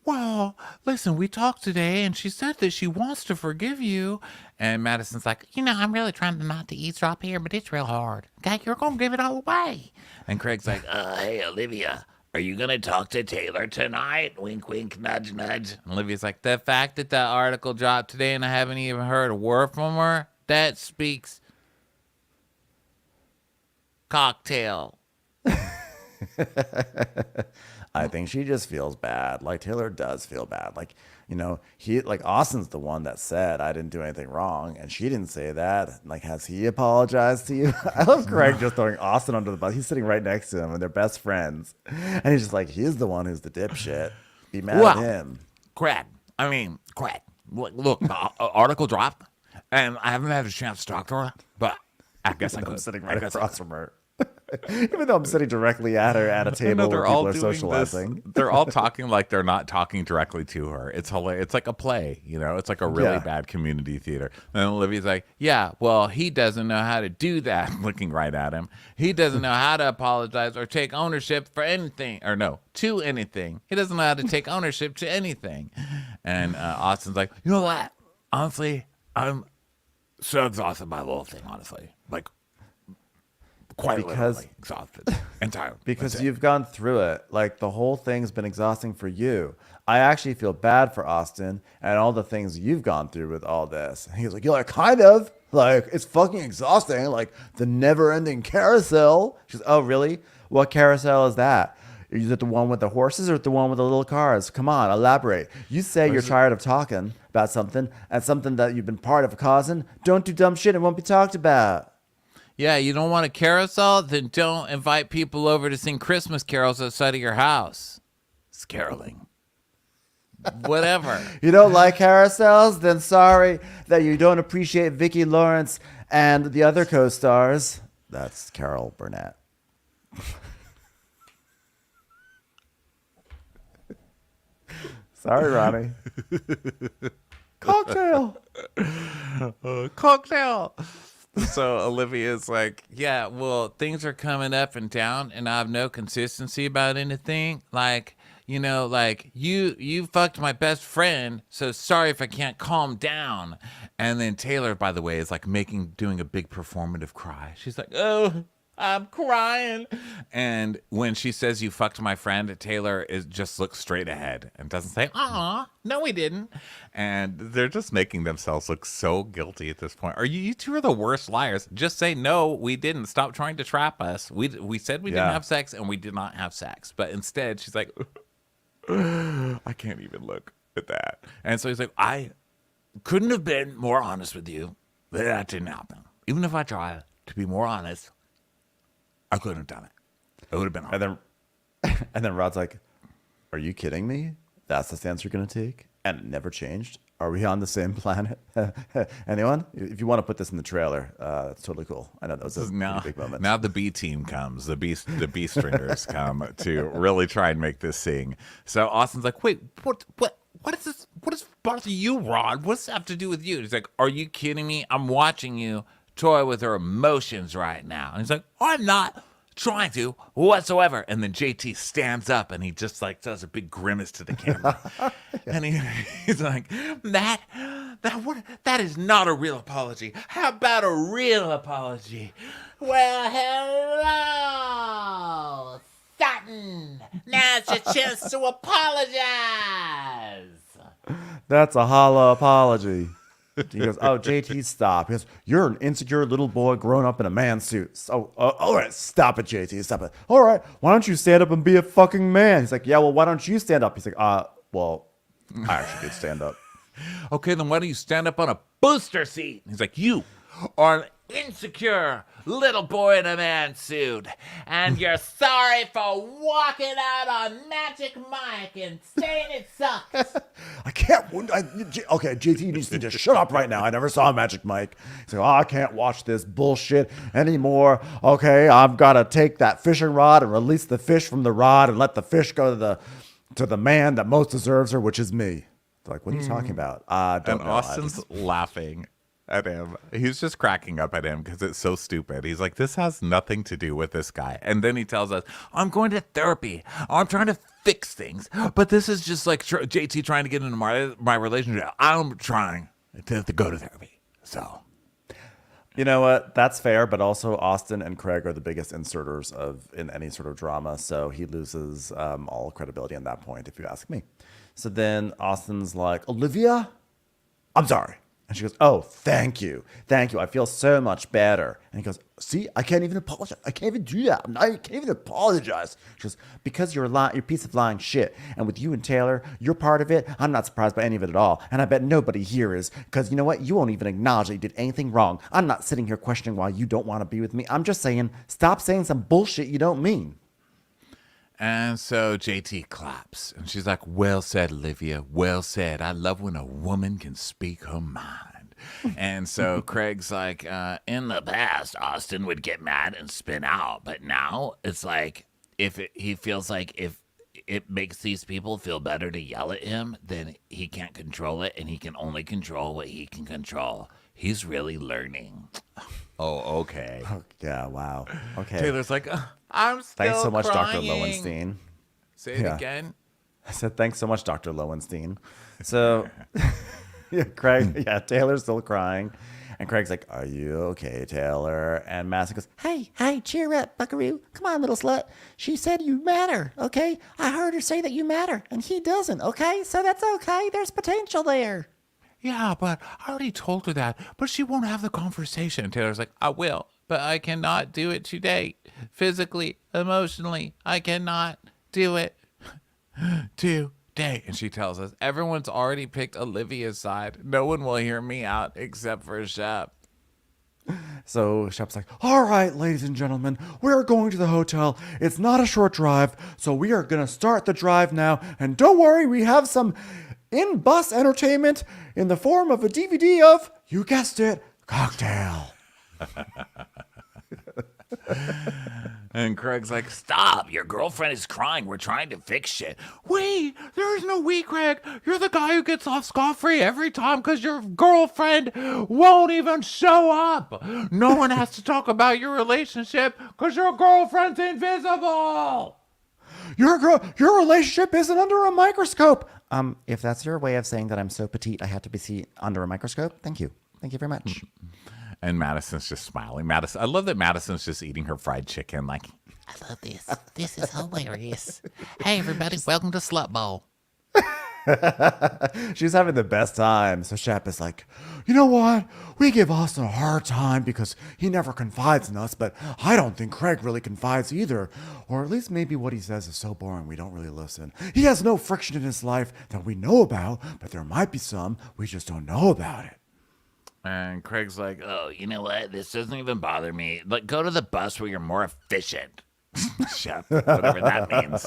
Well, listen, we talked today, and she said that she wants to forgive you. And Madison's like, I'm really trying not to eavesdrop here, but it's real hard. Okay, you're going to give it all away. and Craig's like, Hey, Olivia, are you going to talk to Taylor tonight? Wink, wink, nudge, nudge. and Olivia's like, the fact that that article dropped today and I haven't even heard a word from her, that speaks cocktail. I think she just feels bad. Like Taylor does feel bad. Like, Austin's the one that said I didn't do anything wrong, and she didn't say that. Like, has he apologized to you? I love Craig just throwing Austin under the bus. He's sitting right next to him, and they're best friends. And he's just like, he's the one who's the dipshit. Be mad at him. Craig. Look, the article dropped, and I haven't had a chance to talk to her, but I guess I could. I'm sitting right across from her. Even though I'm sitting directly at her at a table No, where they're people all are doing socializing. this. They're all talking like they're not talking directly to her. It's hilarious. It's like a play, It's like a really bad community theater. And Olivia's like, yeah, well, he doesn't know how to do that. Looking right at him. He doesn't know how to apologize or take ownership for anything. Or no, to anything. He doesn't know how to take ownership to anything. And Austin's like, You know what? Honestly, I'm so exhausted by the whole thing, honestly. Like, quite literally exhausted. Entirely. Because you've gone through it. Like, the whole thing's been exhausting for you. I actually feel bad for Austin and all the things you've gone through with all this. And he's like, you're like, kind of. Like, it's fucking exhausting. Like, the never-ending carousel. She's, oh, really? What carousel is that? Is it the one with the horses or the one with the little cars? Come on, elaborate. You say you're tired of talking about something and something that you've been part of causing. Don't do dumb shit. It won't be talked about. yeah, you don't want a carousel? Then don't invite people over to sing Christmas carols outside of your house. It's caroling. Whatever. You don't like carousels? Then sorry that you don't appreciate Vicki Lawrence and the other co-stars. That's Carol Burnett. Sorry, Ronnie. Cocktail. Cocktail. So Olivia's like, yeah, well, things are coming up and down, and I have no consistency about anything. Like, you fucked my best friend, so sorry if I can't calm down. And then Taylor, by the way, is like doing a big performative cry. She's like, oh, I'm crying. And when she says you fucked my friend, Taylor just looks straight ahead and doesn't say, "Aw, no, we didn't." And they're just making themselves look so guilty at this point. You two are the worst liars. Just say, "No, we didn't. Stop trying to trap us. We said we didn't have sex, and we did not have sex." But instead, she's like, I can't even look at that. And so he's like, I couldn't have been more honest with you. That didn't happen. Even if I tried to be more honest, I couldn't have done it. It would have been hard. And then Rod's like, are you kidding me? That's the stance you're going to take? And it never changed? Are we on the same planet? Anyone? If you want to put this in the trailer, that's totally cool. I know that was a pretty big moment. Now the B team comes. The B stringers come to really try and make this sing. So Austin's like, wait, what is this? What does bother you, Rod? What's this have to do with you? He's like, are you kidding me? I'm watching you toy with her emotions right now. And he's like, I'm not trying to whatsoever. And then JT stands up and he just like does a big grimace to the camera. And he's like, that is not a real apology. How about a real apology? Well, hello, Sutton. Now's your chance to apologize. That's a holla apology. He goes, oh, JT, stop. He goes, you're an insecure little boy grown up in a man suit. So, all right, stop it, JT, stop it. All right, why don't you stand up and be a fucking man? He's like, yeah, well, why don't you stand up? He's like, well, I actually did stand up. Okay, then why don't you stand up on a booster seat? He's like, you are an insecure little boy in a man suit, and you're sorry for walking out on Magic Mike and saying it sucks. I can't. Okay, JT, you need to just shut up right now. I never saw Magic Mike. He's like, I can't watch this bullshit anymore. Okay, I've got to take that fishing rod and release the fish from the rod and let the fish go to the man that most deserves her, which is me. They're like, what are you talking about? Don't know. Austin's laughing at him. He's just cracking up at him because it's so stupid. He's like, this has nothing to do with this guy. And then he tells us, I'm going to therapy. I'm trying to fix things. But this is just like JT trying to get into my relationship. I'm trying to go to therapy. So, you know what? That's fair. But also Austin and Craig are the biggest inserters in any sort of drama. So he loses all credibility at that point, if you ask me. So then Austin's like, Olivia, I'm sorry. And she goes, oh, thank you. Thank you. I feel so much better. And he goes, see, I can't even apologize. I can't even do that. I can't even apologize. She goes, because you're a piece of lying shit. And with you and Taylor, you're part of it. I'm not surprised by any of it at all. And I bet nobody here is. Because you know what? You won't even acknowledge that you did anything wrong. I'm not sitting here questioning why you don't want to be with me. I'm just saying, stop saying some bullshit you don't mean. And so JT claps. And she's like, well said, Olivia. Well said. I love when a woman can speak her mind. And so Craig's like, in the past, Austin would get mad and spin out. But now it's like, he feels like if it makes these people feel better to yell at him, then he can't control it. And he can only control what he can control. He's really learning. Oh, okay. Oh, yeah, wow. Okay. Taylor's like, I'm still Thanks so much, crying. Dr. Lowenstein. Say it again. I said, thanks so much, Dr. Lowenstein. So, Taylor's still crying. And Craig's like, are you okay, Taylor? And Madison goes, Hey, cheer up, buckaroo. Come on, little slut. She said you matter, okay? I heard her say that you matter, and he doesn't, okay? So that's okay. There's potential there. Yeah, but I already told her that, but she won't have the conversation. Taylor's like, I will, but I cannot do it today. Physically, emotionally, I cannot do it today. And she tells us, everyone's already picked Olivia's side. No one will hear me out except for Shep. So Shep's like, all right, ladies and gentlemen, we're going to the hotel. It's not a short drive, so we are going to start the drive now. And don't worry, we have some in-bus entertainment in the form of a DVD of, you guessed it, Cocktail. And Craig's like, stop, your girlfriend is crying. We're trying to fix shit. Wait, there is no we, Craig. You're the guy who gets off scot-free every time because your girlfriend won't even show up. No one has to talk about your relationship because your girlfriend's invisible. Your relationship isn't under a microscope. If that's your way of saying that I'm so petite I have to be seen under a microscope, thank you. Thank you very much. And Madison's just smiling. Madison, I love that Madison's just eating her fried chicken. Like, I love this. This is hilarious. Hey, everybody, welcome to Slut Bowl. She's having the best time. So Shep is like, you know what? We give Austin a hard time because he never confides in us, but I don't think Craig really confides either. Or at least maybe what he says is so boring we don't really listen. He has no friction in his life that we know about, but there might be some. We just don't know about it. and Craig's like, Oh, you know what? This doesn't even bother me. Like, go to the bus where you're more efficient. Shep, whatever that means.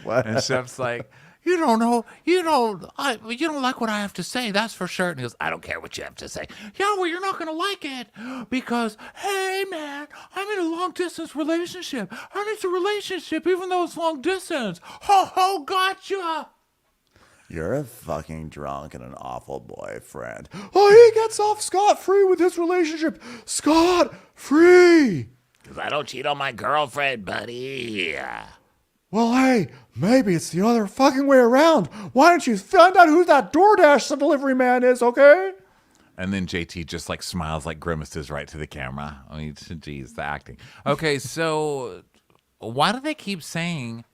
And Shep's like, you don't know, you don't like what I have to say, that's for sure. And he goes, I don't care what you have to say. Yeah, well, you're not gonna like it because, hey man, I'm in a long distance relationship, and it's a relationship even though it's long distance. Ho ho, gotcha. You're a fucking drunk and an awful boyfriend. Oh, he gets off scot-free with his relationship. Scot-free. Because I don't cheat on my girlfriend, buddy. Well, hey, maybe it's the other fucking way around. Why don't you find out who that DoorDash delivery man is, okay? And then JT just like smiles, like grimaces right to the camera. I mean, geez, the acting. Okay, so why do they keep saying,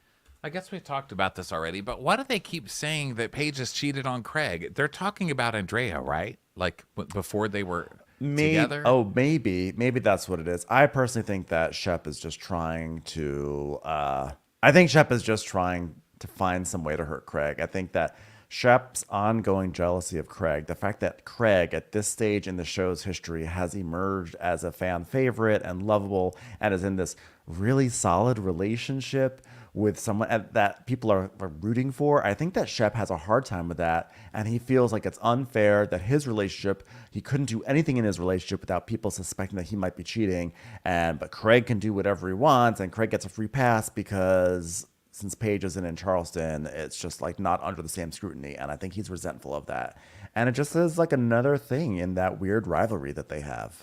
I guess we talked about this already, but why do they keep saying that Paige has cheated on Craig? They're talking about Andrea, right? Like before they were together? Oh, maybe that's what it is. I personally think that Shep is just trying to, I think Shep is just trying to find some way to hurt Craig. I think that Shep's ongoing jealousy of Craig, the fact that Craig at this stage in the show's history has emerged as a fan favorite and lovable and is in this really solid relationship with someone that people are rooting for. I think that Shep has a hard time with that, and he feels like it's unfair that his relationship, he couldn't do anything in his relationship without people suspecting that he might be cheating, but Craig can do whatever he wants, and Craig gets a free pass because since Paige isn't in Charleston, it's just like not under the same scrutiny, and I think he's resentful of that. And it just is like another thing in that weird rivalry that they have.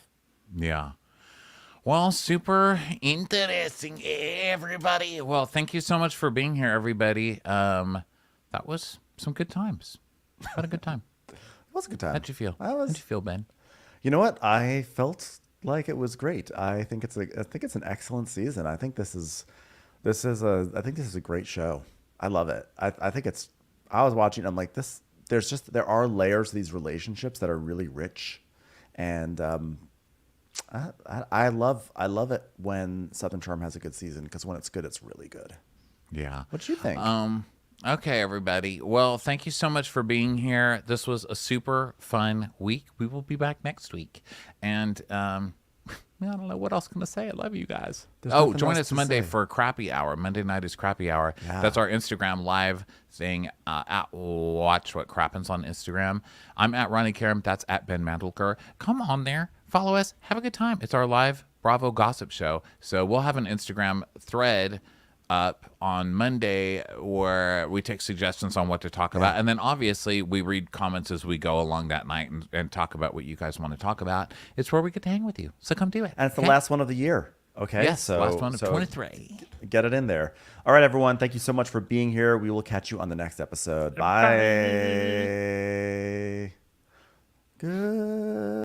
Yeah. Well, super interesting, everybody. Well, thank you so much for being here, everybody. That was some good times. Had a good time. It was a good time. How'd you feel? How'd you feel, Ben? You know what? I felt like it was great. I think it's an excellent season. I think this is a great show. I love it. I think it's. I was watching. I'm like this. There are layers to these relationships that are really rich, and I love it when Southern Charm has a good season, because when it's good, it's really good. Yeah. What do you think? Okay, everybody. Well, thank you so much for being here. This was a super fun week. We will be back next week. And I don't know what else can I say. I love you guys. Join us Monday for Crappy Hour. Monday night is Crappy Hour. Yeah. That's our Instagram live thing at Watch What Crappens on Instagram. I'm at Ronnie Karam. That's at Ben Mandelker. Come on there. Follow us. Have a good time. It's our live Bravo gossip show. So we'll have an Instagram thread up on Monday where we take suggestions on what to talk about. And then obviously we read comments as we go along that night and talk about what you guys want to talk about. It's where we get to hang with you. So come do it. And it's the last one of the year. Okay. Yes, last one of 23. Get it in there. All right, everyone. Thank you so much for being here. We will catch you on the next episode. Bye. Good.